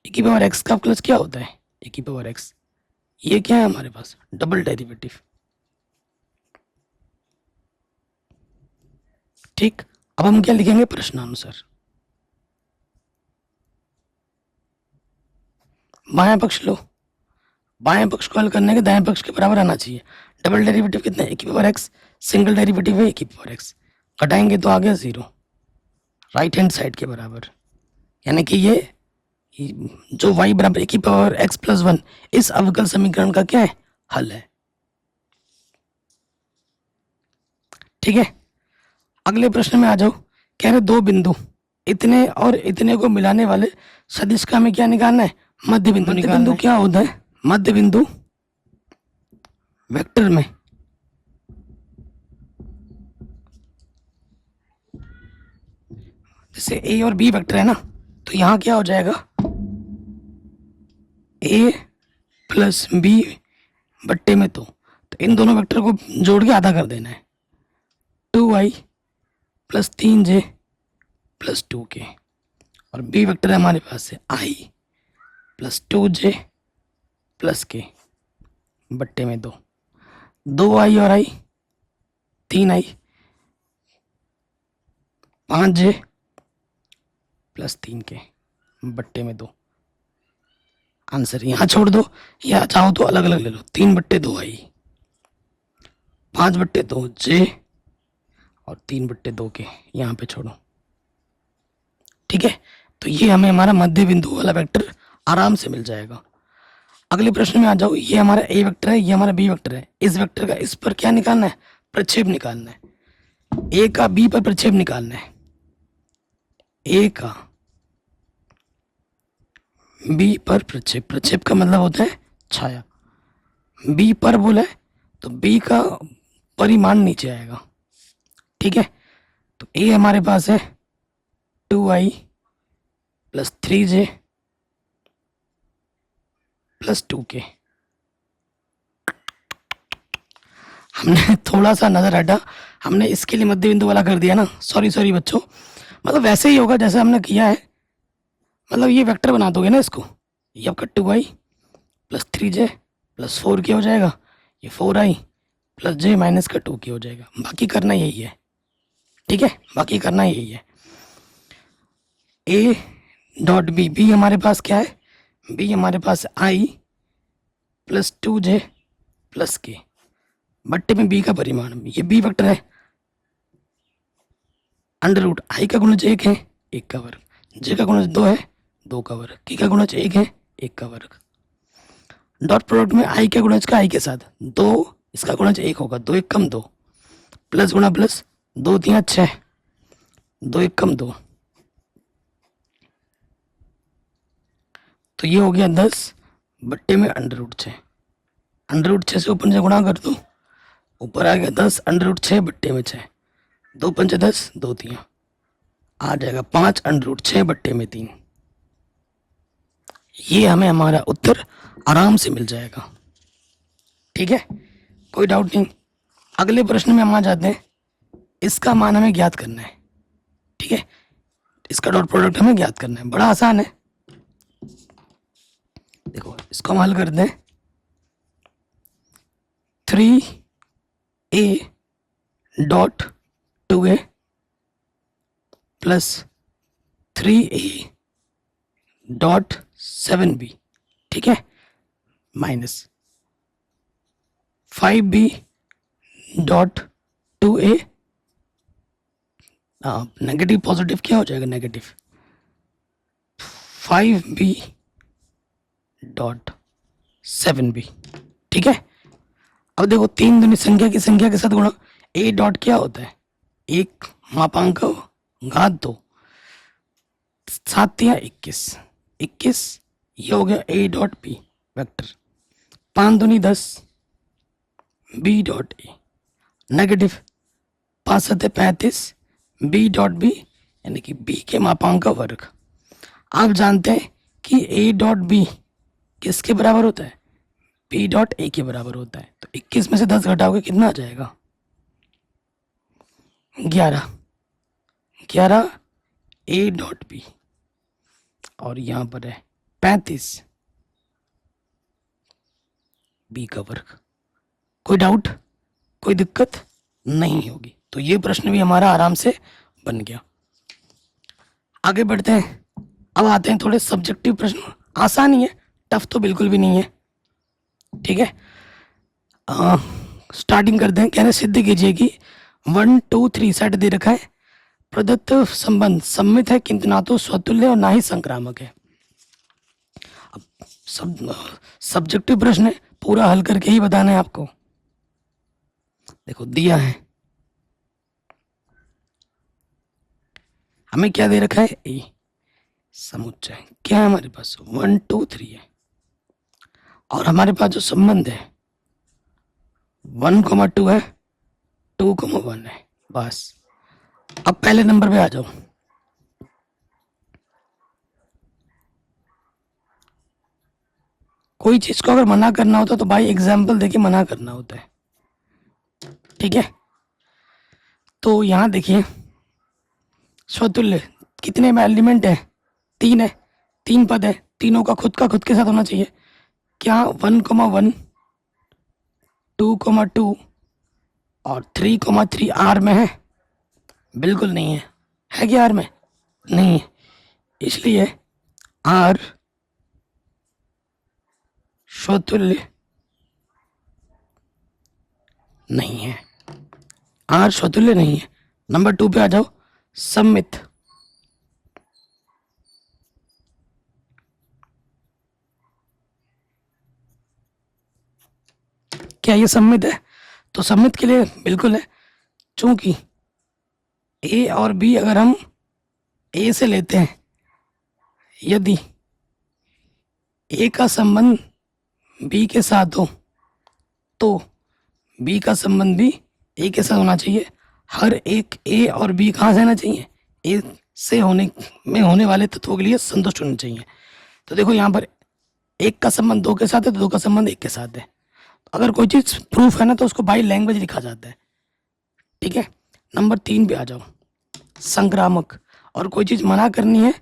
e की पावर x का अवकलज क्या होता है, e की पावर x। ये क्या है हमारे पास, डबल डेरिवेटिव, ठीक। अब हम क्या लिखेंगे, प्रश्नानुसार बाएं पक्ष लो, बाएं पक्ष को हल करने के दाएं पक्ष के बराबर आना चाहिए। डबल डेरिवेटिव कितना है, e की पावर x, सिंगल डेरिवेटिव है e की पावर x, घटाएंगे तो आ गया 0, राइट हैंड साइड के बराबर। यानी कि ये जो y बराबर e की पावर x प्लस 1 इस अवकल समीकरण का क्या है, हल है, ठीक है। अगले प्रश्न में आ जाओ। कह रहे दो बिंदु इतने और इतने को मिलाने वाले सदिश का हमें क्या निकालना है, मध्य बिंदु निकालना है। क्या होता है मध्य बिंदु वेक्टर में, जैसे ए और बी वेक्टर है ना, तो यहाँ क्या हो जाएगा, ए प्लस बी बट्टे में तो इन दोनों वेक्टर को जोड़ के आधा कर देना है, 2y plus 3j plus 2k। और बी वेक्टर है हमारे पास से i plus 2j plus k बट्टे में 2i और i 3i 5j plus 3k बट्टे में 2। आंसर यहाँ छोड़ दो या चाहो तो अलग अलग ले लो, 3/2i, 5/2j और 3/2k यहाँ पे छोड़ो, ठीक है। तो ये हमें हमारा मध्य बिंदु वाला वेक्टर आराम से मिल जाएगा। अगले प्रश्न में आ जाओ। ये हमारा ए वेक्टर है, ये हमारा बी वेक्टर है। इस वेक्टर का इस पर क्या निकालना है, प्रक्षेप निकालना है। ए का बी पर प्रक्षेप निकालना है, ए का बी पर प्रक्षेप। प्रक्षेप का मतलब होता है छाया। बी पर बोला है तो बी का परिमाण नीचे आएगा, ठीक है। तो ए हमारे पास है 2i plus 3j plus 2k। हमने थोड़ा सा नजर हटा, हमने इसके लिए मध्य बिंदु वाला कर दिया ना, सॉरी बच्चों, मतलब वैसे ही होगा जैसे हमने किया है। मतलब ये वेक्टर बना दोगे ना इसको, ये आपका 2i plus 3j plus 4k हो जाएगा, ये 4i प्लस j माइनस का 2k हो जाएगा। बाकी करना यही है, ठीक है, बाकी करना यही है। a डॉट बी, बी हमारे पास क्या है, बी हमारे पास i plus 2j plus k बट्टे में बी का परिमाण, ये बी वेक्टर है, अंडर रूट आई का गुणज 1 है, 1 का वर्ग, जे का गुणज 2 है, 2 का वर्ग, की का गुणज 1 है, 1 का वर्ग। डॉट प्रोडक्ट में आई के गुणज का आई के साथ 2, इसका गुणज 1 होगा, 2 1 कम 2, प्लस गुणा प्लस, 2 3 6, 2 1 कम 2, तो ये हो गया 10 बट्टे में अंडर रूट 6। अंडर रूट 6 से ऊपर से गुणा कर दो, ऊपर आ गया 10 अंडर रूट 6 बट्टे में 6, 2 पंचे 10, 2 3 आ जाएगा 5 अंडर रूट 6 बट्टे में 3। ये हमें हमारा उत्तर आराम से मिल जाएगा, ठीक है, कोई डाउट नहीं। अगले प्रश्न में हम आ जाते हैं। इसका मान हमें ज्ञात करना है, ठीक है, इसका डॉट प्रोडक्ट हमें ज्ञात करना है, बड़ा आसान है। देखो इसको हम हल करते हैं। 3a dot 2a plus 3a dot 7b, ठीक है, minus 5b dot 2a, negative positive क्या हो जाएगा, नेगेटिव 5b डॉट 7b, ठीक है। अब देखो 3 दूनी संख्या की संख्या के साथ गुणा, ए डॉट क्या होता है, एक मापांक घात दो, 7 या 21, 21 ये हो गया ए डॉट बी वेक्टर, 5 दूनी 10 B dot A negative, 5 7 35 B dot B यानी कि बी के मापांक का वर्ग। आप जानते हैं कि ए डॉट बी किसके बराबर होता है, बी डॉट ए के बराबर होता है। तो 21 में से 10 घटाओगे कितना आ जाएगा, 11, 11 ए डॉट बी, और यहां पर है 35 बी का वर्ग। कोई डाउट, कोई दिक्कत नहीं होगी। तो ये प्रश्न भी हमारा आराम से बन गया। आगे बढ़ते हैं। अब आते हैं थोड़े सब्जेक्टिव प्रश्न। आसान ही है, टफ तो बिल्कुल भी नहीं है, ठीक है। स्टार्टिंग करते हैं। कहने सिद्ध कीजिए कि 1 2 3 सेट दे रखा है, प्रदत्त संबंध सम्मित है किंतु ना तो स्वतुल्य और ना ही संक्रामक है। अब सब्जेक्टिव प्रश्न है, पूरा हल करके ही बताना है आपको। देखो दिया है, हमें क्या दे रखा है, ए समुच्चय क्या है हमारे पास 1 2 3 है, और हमारे पास जो संबंध है 1,2 है, 2,1 है। बस अब पहले नंबर पे आ जाओ। कोई चीज को अगर मना करना होता तो भाई एग्जाम्पल देके मना करना होता है, ठीक है। तो यहां देखिए स्वतुल्य कितने में एलिमेंट है, 3 है, 3 पद है, तीनों का खुद के साथ होना चाहिए। क्या 1,1 2,2 और 3,3 आर में है, बिल्कुल नहीं है। है क्या आर में, नहीं है, इसलिए आर स्वतुल्य नहीं है, आर स्वतुल्य नहीं है। नंबर 2 पे आ जाओ, सम्मित। क्या ये सम्मित है, तो सम्मित के लिए बिल्कुल है, चूंकि ए और बी अगर हम ए से लेते हैं, यदि ए का संबंध बी के साथ हो तो बी का संबंध भी ए के साथ होना चाहिए। हर एक ए और बी कहाँ से आना चाहिए, ए से होने में होने वाले तत्वों के लिए संतुष्ट होने चाहिए। तो देखो यहाँ पर एक का संबंध 2 के साथ है तो 2 का संबंध 1 के साथ है। अगर कोई चीज प्रूफ है ना तो उसको बाई लैंग्वेज लिखा जाता है, ठीक है। नंबर 3 पे आ जाओ, संक्रामक। और कोई चीज मना करनी है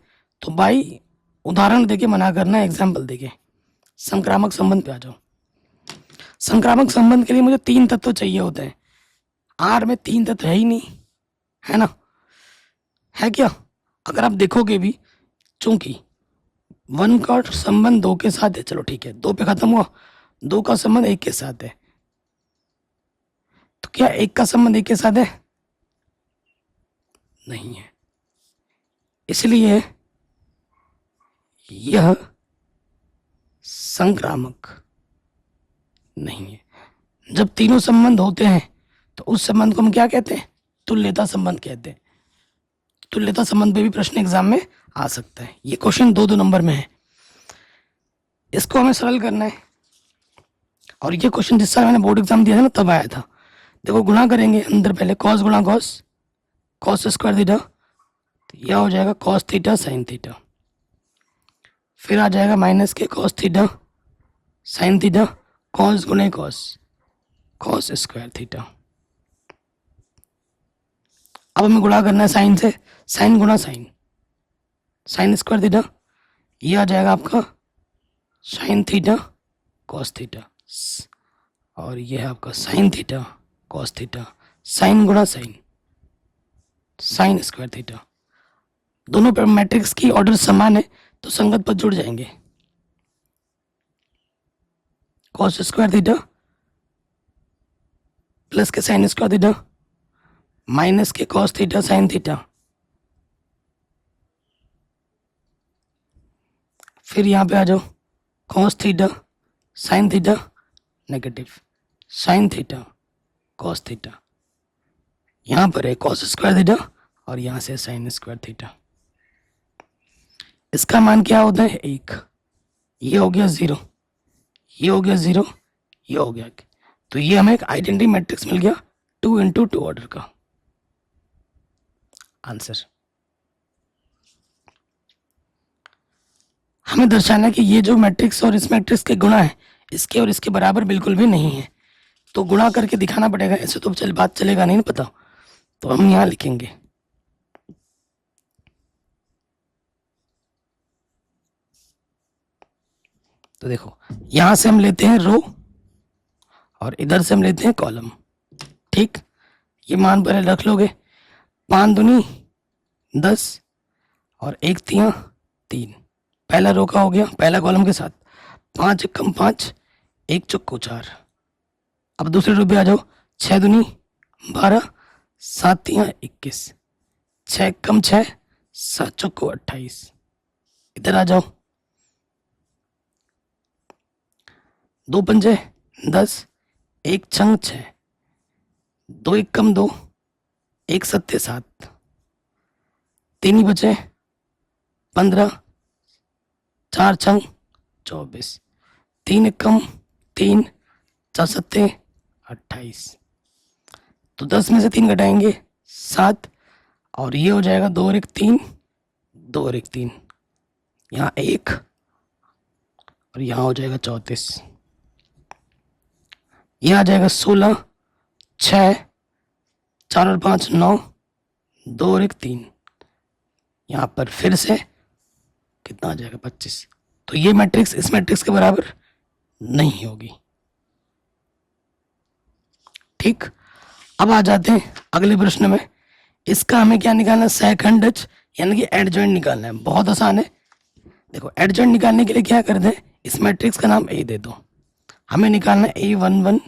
तो बाई उदाहरण देके मना करना है, एग्जाम्पल देके। संक्रामक संबंध पे आ जाओ। संक्रामक संबंध के लिए मुझे 3 तत्व चाहिए होते हैं, आर में 3 तत्व है ही नहीं, है ना, है क्या। अगर आप देखोगे भी, चूंकि 1 का संबंध 2 के साथ है, चलो ठीक है 2 पे खत्म हुआ, 2 का संबंध 1 के साथ है, तो क्या 1 का संबंध 1 के साथ है, नहीं है। इसलिए यह संक्रामक नहीं है। जब तीनों संबंध होते हैं तो उस संबंध को हम क्या कहते हैं, तुल्यता संबंध कहते हैं। तुल्यता संबंध पे भी प्रश्न एग्जाम में आ सकता है। ये क्वेश्चन 2 2 नंबर में है, इसको हमें सरल करना है। और ये क्वेश्चन जिस साल मैंने बोर्ड एग्जाम दिया था ना तब आया था। देखो गुणा करेंगे अंदर, पहले कॉस गुणा कॉस, कॉस स्क्वायर थीटा, तो यह हो जाएगा कॉस थीटा साइन थीटा। फिर आ जाएगा माइनस के cos theta sign theta, cos गुणे कॉस, कॉस स्क्वायर थीटा। अब हमें गुणा करना है साइन से, साइन गुणा साइन, साइन स्क्वायर थीटा, ये आ जाएगा आपका साइन थीटा कॉस थीटा, और ये है आपका sine theta cos theta, sine गुणा साइन, साइन स्क्वायर थीटा। दोनों पर मैट्रिक्स की ऑर्डर समान है तो संगत पद जुड़ जाएंगे। कॉस स्क्वायर थीटा प्लस के साइन स्क्वायर थीटा माइनस के कॉस थीटा साइन थीटा, फिर यहां पे आ जाओ cos theta sine theta negative, sign theta cos theta, यहाँ पर है कॉस स्क्वायर थीटा और यहाँ से साइन स्क्वायर थीटा। इसका मान क्या होता है 1। ये हो गया 0, ये हो गया 0, ये हो गया। तो ये हमें एक आइडेंटिटी मैट्रिक्स मिल गया 2 इंटू 2 ऑर्डर का आंसर। हमें दर्शाना है कि ये जो मैट्रिक्स और इस मैट्रिक्स के गुणा है इसके और इसके बराबर बिल्कुल भी नहीं है, तो गुणा करके दिखाना पड़ेगा, ऐसे तो बात चलेगा नहीं ना पता। तो हम यहाँ लिखेंगे तो देखो यहां से हम लेते हैं रो और इधर से हम लेते हैं कॉलम। ठीक, ये मान पहले रख लोगे, 5 दूनी 10 और 1 तिया 3। पहला रो का हो गया पहला कॉलम के साथ, 5 कम 5, 1 चौको 4। अब दूसरे रो पे आ जाओ, 6 दूनी 12, 7 तिया 21, 6 कम 6, 7 चौको 28। इधर आ जाओ, 2 पंजे 10, 1 छंग 6, 2 1 कम 2, 1 सत्ते 7, 3 ही बचे 15, 4 छंग 24, 3 1 कम 3, 4 सत्ते 28। तो 10 में से 3 घटाएंगे 7 और ये हो जाएगा 2 और 1 3, 2 और 1 3, यहाँ 1 और यहाँ हो जाएगा 34। यह आ जाएगा 16, 6, 4 और 5 9, 2 और 1 3, यहाँ पर फिर से कितना आ जाएगा 25। तो ये मैट्रिक्स इस मैट्रिक्स के बराबर नहीं होगी। ठीक, अब आ जाते हैं अगले प्रश्न में। इसका हमें क्या निकालना है, सेकंडज यानी कि एडजॉइंट निकालना है। बहुत आसान है। देखो एडजॉइंट निकालने के लिए क्या करते हैं, इस मैट्रिक्स का नाम ए दे दो। हमें निकालना है A11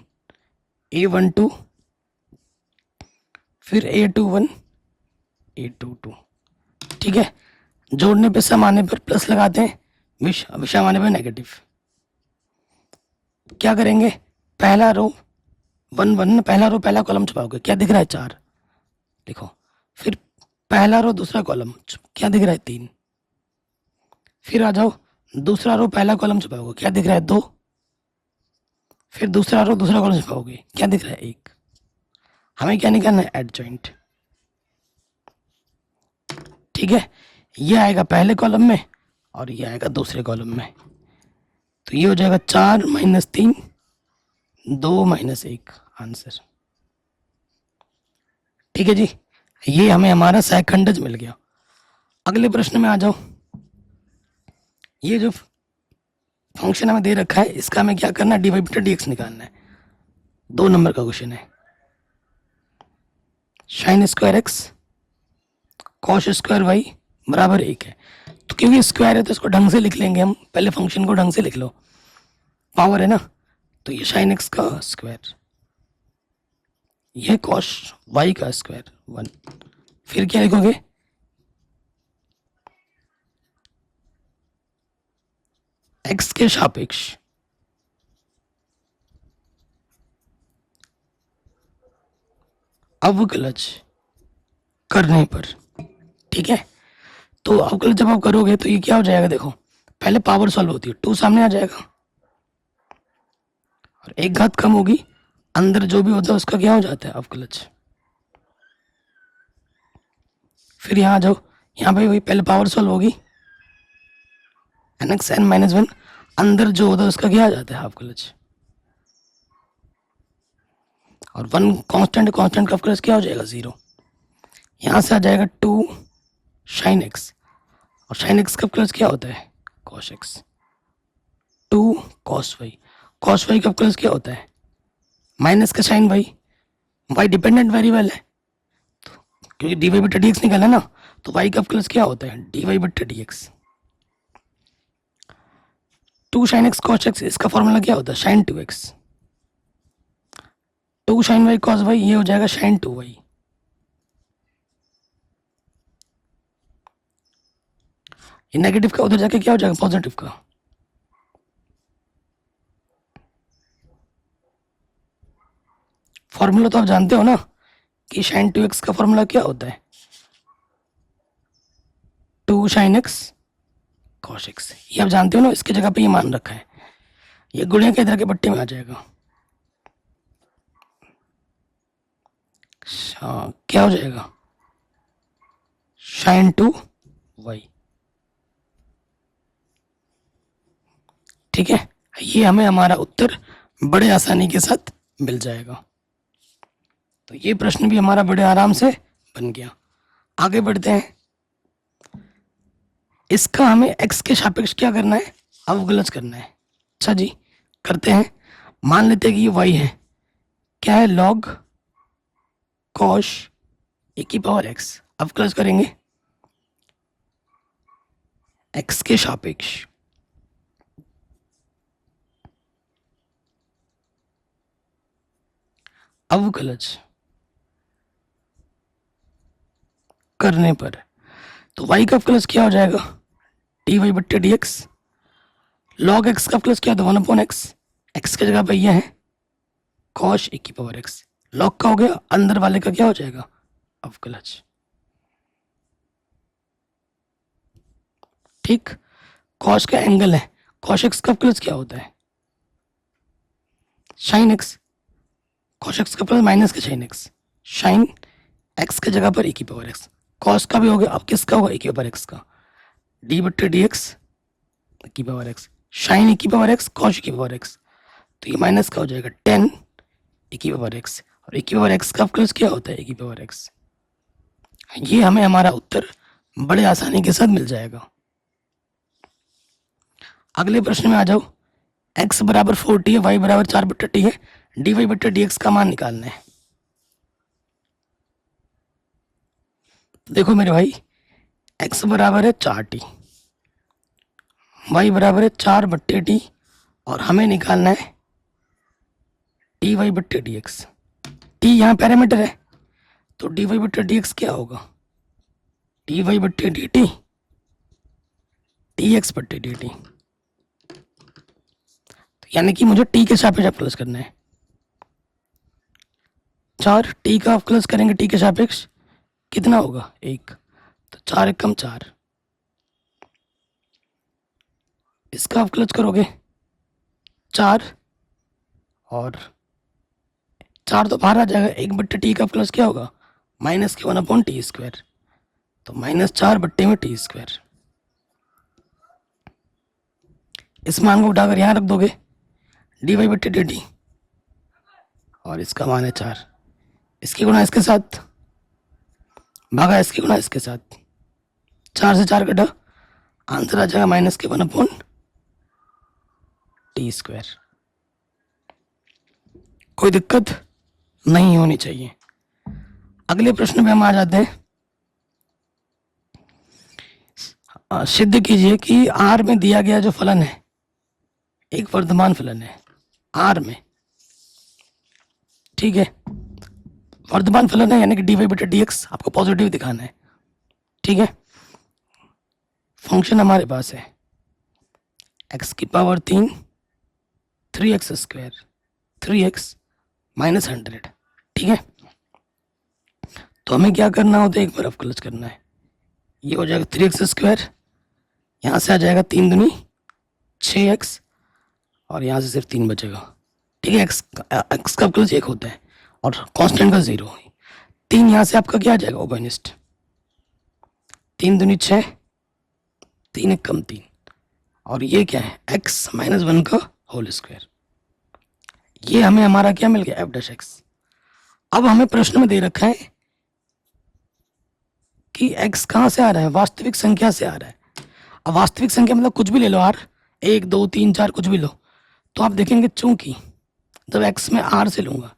A12 फिर A21 A22। ठीक है, जोड़ने पे सम आने पर प्लस लगाते हैं, विषम आने पर नेगेटिव। क्या करेंगे, पहला रो 1 1, पहला रो पहला कॉलम छुपाओगे, क्या दिख रहा है 4 देखो। फिर पहला रो दूसरा कॉलम क्या दिख रहा है 3। फिर आ जाओ दूसरा रो पहला कॉलम छुपाओगे, क्या दिख रहा है 2। फिर दूसरा रो दूसरा कॉलम छुपाओगे, क्या दिख रहा है 1। हमें क्या निकालना है, एडजॉइंट। ठीक है, ये आएगा पहले कॉलम में और ये आएगा दूसरे कॉलम में। तो ये हो जाएगा 4 - 3, 2 - 1 आंसर। ठीक है जी, ये हमें हमारा सेकंडज मिल गया। अगले प्रश्न में आ जाओ। ये जो फंक्शन हमें दे रखा है इसका हमें क्या करना है, dy बटा dx निकालना है। 2 नंबर का क्वेश्चन है। Sine square x cos square y बराबर 1 है। तो क्योंकि स्क्वायर है तो इसको ढंग से लिख लेंगे हम, पहले फंक्शन को ढंग से लिख लो, पावर है ना। तो ये साइन x का स्क्वायर, ये कॉस y का स्क्वायर 1। फिर क्या लिखोगे, x के सापेक्ष अवकलज करने पर। ठीक है, तो अवकलज जब आप करोगे तो ये क्या हो जाएगा, देखो पहले पावर सॉल्व होती है, 2 सामने आ जाएगा और एक घात कम होगी, अंदर जो भी होता है उसका क्या हो जाता है, अवकलज। फिर यहाँ आ जाओ, यहाँ पे वही पहले पावर सॉल्व होगी, nx n - 1, अंदर जो होता है उसका क्या आ जाता है, अवकलज। और 1 कांस्टेंट का अवकलज क्या हो जाएगा, 0। यहाँ से आ जाएगा 2 साइन x और साइन x का अवकलज क्या होता है, cos x। 2 cos y, cos y का अवकलज क्या होता है, माइनस का साइन y डिपेंडेंट वेरिएबल है तो क्योंकि dy बटा dx निकाला ना, तो y का अवकलज क्या होता है, dy बटा dx। 2 sine x cos x, इसका फॉर्मूला क्या होता है, sine 2x। 2 sine y cos y, ये हो जाएगा साइन 2y। ये नेगेटिव का उधर जाके क्या हो जाएगा, पॉजिटिव का। फॉर्मूला तो आप जानते हो ना कि साइन 2x का फॉर्मूला क्या होता है, 2 साइन x cos x। ये आप जानते हो ना, इसकी जगह पे ये मान रखा है, ये गुणिया के इधर के पट्टी में आ जाएगा। क्या हो जाएगा, साइन 2y। ठीक है, ये हमें हमारा उत्तर बड़े आसानी के साथ मिल जाएगा। तो ये प्रश्न भी हमारा बड़े आराम से बन गया। आगे बढ़ते हैं। इसका हमें x के सापेक्ष क्या करना है, अवकलज करना है। अच्छा जी, करते हैं। मान लेते हैं कि ये y है, क्या है, log cos e की पावर x। अवकलज करेंगे x के सापेक्ष, अवकलज करने पर तो y का अवकलज क्या हो जाएगा, dy बट्टे dx। log x का अवकलज क्या था, 1/x। x की जगह पे ये है cos e की पावर x। log का हो गया, अंदर वाले का क्या हो जाएगा, अवकलज। ठीक, cos का एंगल है, cos x का अवकलज क्या होता है, sin x। cos x का प्लस माइनस का sin x, sin x की जगह पर e की पावर x। cos का भी हो गया, अब किसका होगा, e की पावर x का, d बट्टे dx e की पावर x, sin e की पावर x cos e की पावर x। तो ये माइनस का हो जाएगा tan e की पावर x, और e की पावर x का अवकलज क्या होता है, e की पावर x। ये हमें हमारा उत्तर बड़े आसानी के साथ मिल जाएगा। अगले प्रश्न में आ जाओ। x बराबर 4t है, y बराबर 4 बट्टा टी है, dy बट्टा dx का मान निकालना है। देखो मेरे भाई, x बराबर है 4t, y बराबर है 4 बट्टे टी, और हमें निकालना है dy बट्टे dx। t यहाँ पैरामीटर है, तो dy बट्टे dx क्या होगा, dy बट्टे dt dx बट्टे dt। यानी कि मुझे t के सापेक्ष अवकलज करना है। 4 t का अवकलज करेंगे t के सापेक्ष, कितना होगा, 1। तो 4 एकम 4, इसका अवकलज करोगे 4, और 4 तो बाहर आ जाएगा, 1 बट्टे टी का अवकलज क्या होगा, माइनस के 1/t²। तो -4 बट्टे में t²। इस मान को उठाकर यहाँ रख दोगे, dy बट्टे dt, और इसका मान है 4। इसकी गुणा इसके साथ, भागा इसकी गुणा इसके साथ, 4 से 4 कटा, आंसर आ जाएगा माइनस के 1/t²। कोई दिक्कत नहीं होनी चाहिए। अगले प्रश्न में हम आ जाते हैं। सिद्ध कीजिए कि r में दिया गया जो फलन है, एक वर्धमान फलन है r में। ठीक है, वर्धमान फलन है, यानी कि dy बटा dx आपको पॉजिटिव दिखाना है। ठीक है, फंक्शन हमारे पास है x की पावर 3 3x², 3x माइनस 100। ठीक है, तो हमें क्या करना होता है, एक बार अवकलज करना है। ये हो जाएगा 3x², यहाँ से आ जाएगा 3 दूनी 6x, और यहाँ से सिर्फ 3 बचेगा। ठीक है, x का अवकलज 1 होता है, और कांस्टेंट का 0। 3 यहाँ से आपका क्या आ जाएगा, ओबेनिस्ट। 3 दूनी 6, 3 एक कम 3, और ये क्या है, x माइनस 1 का होल स्क्वायर। ये हमें हमारा क्या मिल गया, f'(x). अब हमें प्रश्न में दे रखा है कि x कहाँ से आ रहा है, वास्तविक संख्या से आ रहा है। अब वास्तविक संख्या मतलब कुछ भी ले लो, r 1 2 3 4 कुछ भी लो। तो आप देखेंगे चूंकि जब x में r से लूंगा,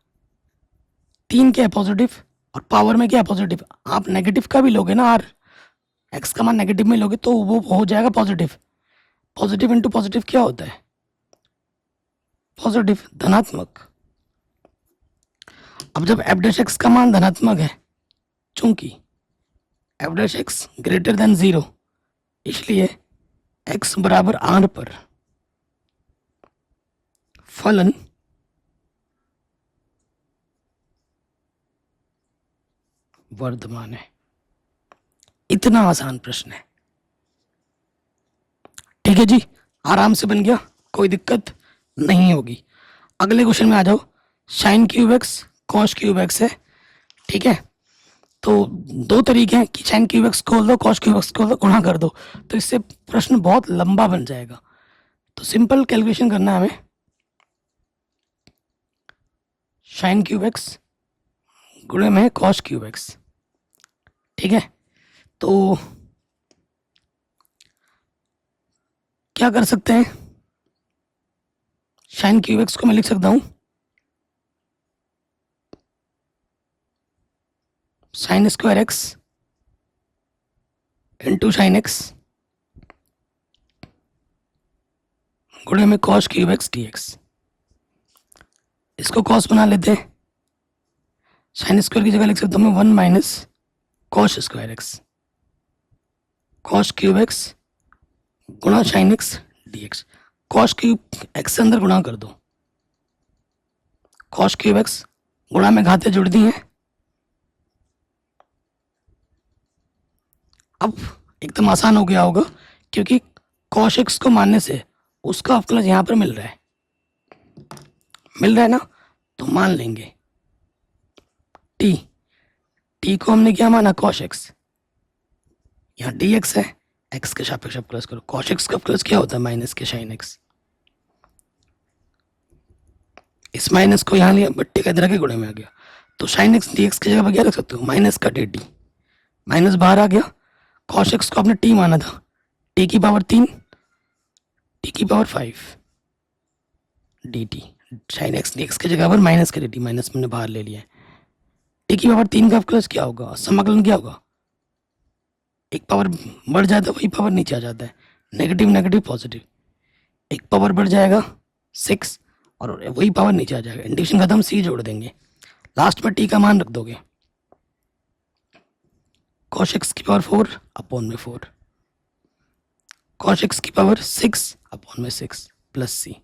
3 क्या है पॉजिटिव, और पावर में क्या है पॉजिटिव। आप नेगेटिव का भी लोगे ना, r x का मान नेगेटिव में लोगे तो वो हो जाएगा पॉजिटिव। पॉजिटिव इंटू पॉजिटिव क्या होता है, पॉजिटिव, धनात्मक। अब जब f'(x) का मान धनात्मक है, चूंकि f'(x) ग्रेटर देन 0, इसलिए x बराबर r पर फलन वर्धमान है। इतना आसान प्रश्न है। ठीक है जी, आराम से बन गया, कोई दिक्कत नहीं होगी। अगले क्वेश्चन में आ जाओ। Sine cube x cos cube x है, ठीक है। तो दो तरीके हैं कि साइन क्यूब एक्स खोल दो, कॉस क्यूब एक्स खोल दो, गुणा कर दो, तो इससे प्रश्न बहुत लंबा बन जाएगा। तो सिंपल कैलकुलेशन करना है हमें। साइन क्यूब एक्स गुणे में कॉस क्यूब एक्स, ठीक है। तो क्या कर सकते हैं, साइन क्यूब एक्स को मैं लिख सकता हूं sine square x into sine x गुणे में cos cube x D x. इसको कॉस बना लेते हैं। साइन स्क्वायर की जगह लिख सकता हूँ मैं 1 minus cos square X, cos cube X गुणा sine X D X. Cos cube X से अंदर गुणा कर दो, कॉस क्यूब एक्स गुणा में घातें जुड़ दी हैं। अब एकदम आसान हो गया होगा, क्योंकि कॉस एक्स को मानने से उसका अवकलज यहाँ पर मिल रहा है ना, तो मान लेंगे टी को हमने क्या माना, कॉस एक्स, यहाँ डी एक्स है, एक्स के सापेक्ष अवकलज करो। कॉस एक्स का अवकलज क्या होता है, माइनस के साइन एक्स। इस माइनस को यहाँ लिया, बट्टे का इधर के गुणे में आ गया, तो साइन एक्स डी एक्स की जगह पर क्या रख सकते हो, माइनस का डी टी, माइनस बाहर आ गया। कॉस एक्स को आपने टी माना था, टी की पावर 3, टी की power 5 D T. Sign X D x की जगह पर माइनस का डी टी, माइनस मैंने बाहर ले लिया है। टी की पावर 3 का अवकलज क्या होगा, समाकलन क्या होगा, एक पावर बढ़ जाता है वही पावर नीचे आ जाता है, नेगेटिव नेगेटिव पॉजिटिव, एक पावर बढ़ जाएगा 6 और वही पावर नीचे आ जाएगा। इंटीग्रेशन खत्म, सी जोड़ देंगे, लास्ट में टी का मान रख दोगे, कॉस एक्स की पावर 4 अपॉन में 4, कॉस एक्स की पावर 6 अपॉन में 6 प्लस सी,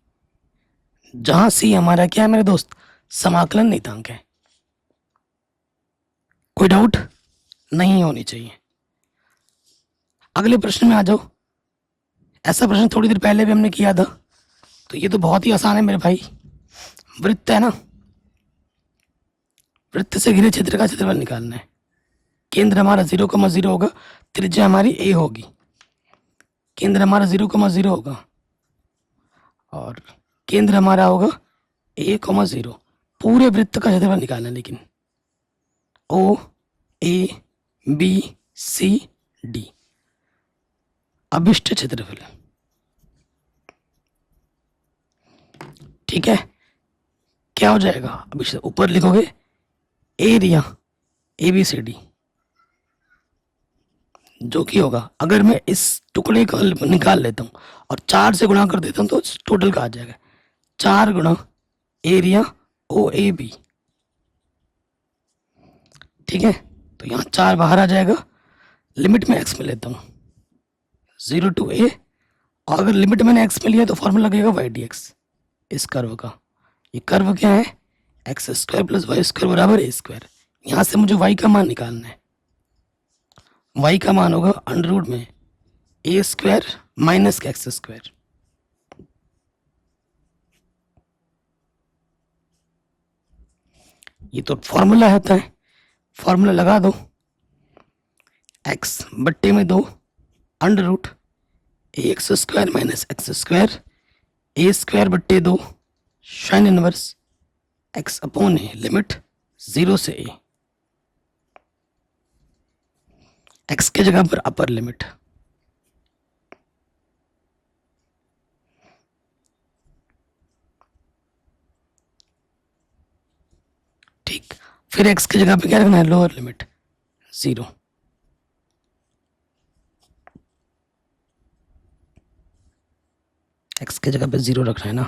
जहां सी हमारा क्या है मेरे दोस्त, समाकलन नियतांक है। कोई डाउट नहीं होनी चाहिए। अगले प्रश्न में आ जाओ। ऐसा प्रश्न थोड़ी देर पहले भी हमने किया था, तो ये तो बहुत ही आसान है मेरे भाई। वृत्त है ना, वृत्त से घिरे क्षेत्र का क्षेत्रफल निकालना है। केंद्र हमारा 0,0 होगा, त्रिज्या हमारी a होगी। केंद्र हमारा 0,0 होगा और केंद्र हमारा होगा a,0। पूरे वृत्त का क्षेत्रफल निकालना है, लेकिन O A B C D अभिष्ट क्षेत्रफल, ठीक है। क्या हो जाएगा, अभिष्ट ऊपर लिखोगे एरिया ABCD, जो कि होगा, अगर मैं इस टुकड़े का निकाल लेता हूँ और 4 से गुणा कर देता हूँ तो टोटल का आ जाएगा 4 गुणा एरिया OAB, ठीक है। तो यहाँ 4 बाहर आ जाएगा, लिमिट में x में लेता हूँ 0 to a, और अगर लिमिट मैंने x में लिया तो फॉर्मूला लगेगा y dx इस कर्व का। ये कर्व क्या है, X square plus Y square बराबर a स्क्वायर। यहाँ से मुझे y का मान निकालना है, y का मान होगा अंडर रूट में a स्क्वायर माइनस का एक्स स्क्वायर। ये तो फॉर्मूला होता है, फॉर्मूला लगा दो, x बट्टे में 2 under root X square minus X square a square बट्टे 2 sine inverse x upon A, limit 0 से a, x के जगह पर अपर लिमिट, ठीक। फिर x की जगह पे क्या रखना है, लोअर लिमिट 0, x की जगह पे 0 रखना है ना।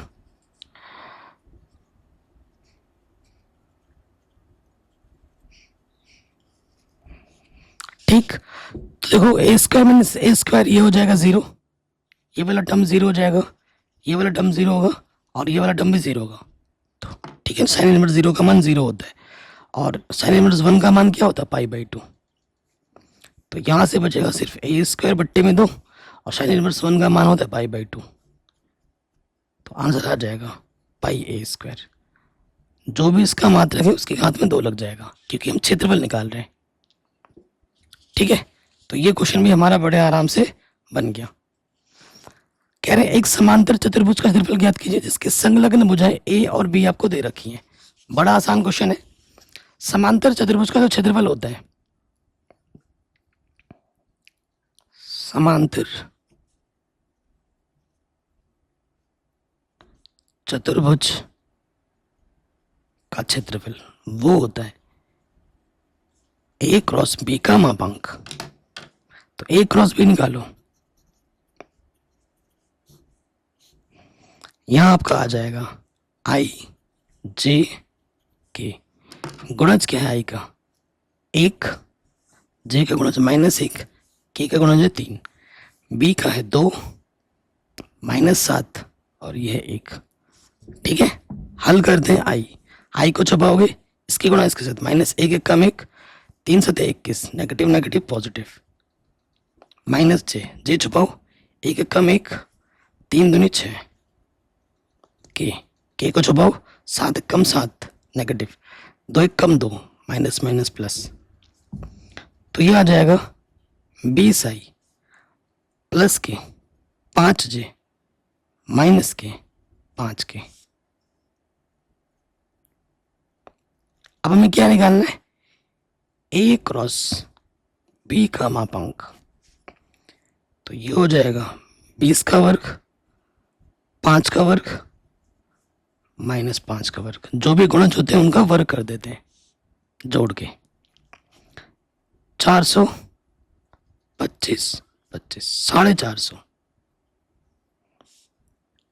ठीक, तो देखो a square minus a square ये हो जाएगा 0, ये वाला टर्म 0 हो जाएगा, ये वाला टर्म 0 होगा और ये वाला टर्म भी 0 होगा। तो ठीक है, साइन इनवर्स 0 का मान 0 होता है। और साइन इनवर्स 1 का मान क्या होता है π/2। तो यहाँ से बचेगा सिर्फ a² बट्टे में 2 और साइन इनवर्स 1 का मान होता है π/2। तो आंसर आ जाएगा πa²। जो भी इसका मात्रक है उसके हाथ में 2 लग जाएगा क्योंकि हम क्षेत्रफल निकाल रहे हैं। ठीक है, तो ये क्वेश्चन भी हमारा बड़े आराम से बन गया। कह रहे हैं एक समांतर चतुर्भुज का क्षेत्रफल ज्ञात कीजिए जिसके संलग्न भुजाएं ए और बी आपको दे रखी हैं। बड़ा आसान क्वेश्चन है। समांतर चतुर्भुज का जो क्षेत्रफल होता है, समांतर चतुर्भुज का क्षेत्रफल वो होता है a क्रॉस b का मापांक। तो a क्रॉस b निकालो, यहां आपका आ जाएगा i j k। गुणज क्या है i का 1, j का गुणज -1, k का गुणज है 3, b का है 2 -7 और यह 1। ठीक है, हल करते हैं i को छपाओगे इसके गुणा इसके साथ, -1 1 कम 1, 3 7 21, नेगेटिव नेगेटिव पॉजिटिव, -j छुपाओ 1 1 कम 1, 3 दूनी 6, k को छुपाओ 7 1 कम 7 नेगेटिव, 2 1 कम 2 माइनस माइनस प्लस। तो ये आ जाएगा 20i प्लस के 5j माइनस के 5k। अब हमें क्या निकालना है, a क्रॉस b का मापांक। तो ये हो जाएगा 20 का वर्ग 5 का वर्ग -5 का वर्ग। जो भी गुणज होते हैं उनका वर्ग कर देते हैं जोड़ के। 425 450।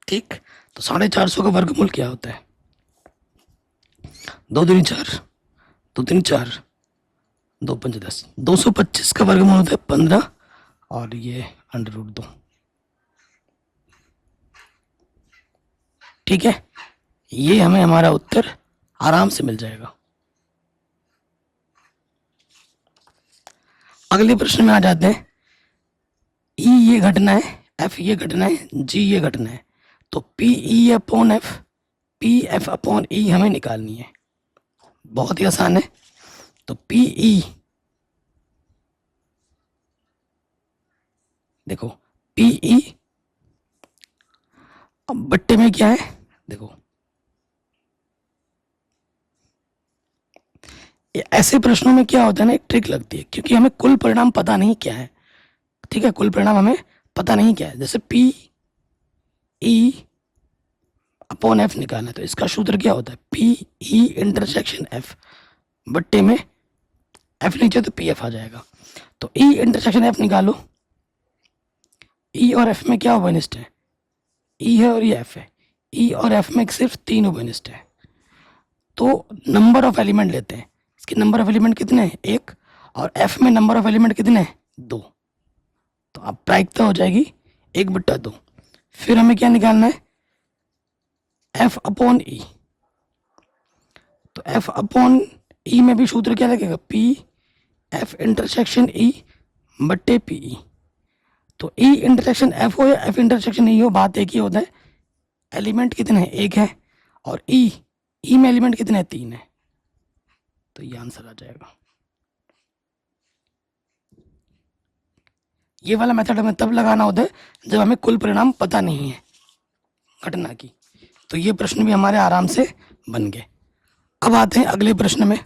ठीक, तो 450 का वर्गमूल क्या होता है, 2 दूनी 4, 2 तीन 4, 2 5 10। 225 का वर्गमूल होता है 15 और ये √2। ठीक है, ये हमें हमारा उत्तर आराम से मिल जाएगा। अगले प्रश्न में आ जाते हैं। E ये घटना है, F ये घटना है, G ये घटना है। तो PE/F PF/E हमें निकालनी है। बहुत ही आसान है। तो PE देखो, PE अब बट्टे में क्या है, देखो ऐसे प्रश्नों में क्या होता है ना, एक ट्रिक लगती है क्योंकि हमें कुल परिणाम पता नहीं क्या है। ठीक है, कुल परिणाम हमें पता नहीं क्या है। जैसे PE/F निकालना है तो इसका सूत्र क्या होता है, PE/F बट्टे में F नीचे तो PF आ जाएगा। तो E/F निकालो। E और F में क्या उभयनिष्ठ है, E है और ये F है। E और F में सिर्फ 3 उभयनिष्ठ है। तो नंबर ऑफ एलिमेंट लेते हैं। इसके नंबर ऑफ एलिमेंट कितने हैं, 1, और F में नंबर ऑफ एलिमेंट कितने हैं, 2। तो अब प्रायिकता हो जाएगी 1/2। फिर हमें क्या निकालना है, F/E। तो F/E में भी सूत्र क्या लगेगा, PF/E बट्टे PE। तो E/F हो या F/E हो, बात एक ही होता है, एलिमेंट कितने हैं, 1 है, और E में एलिमेंट कितने हैं, 3 है। तो ये आंसर आ जाएगा। ये वाला मेथड हमें तब लगाना होता है जब हमें कुल परिणाम पता नहीं है घटना की। तो ये प्रश्न भी हमारे आराम से बन गए। अब आते हैं अगले प्रश्न में।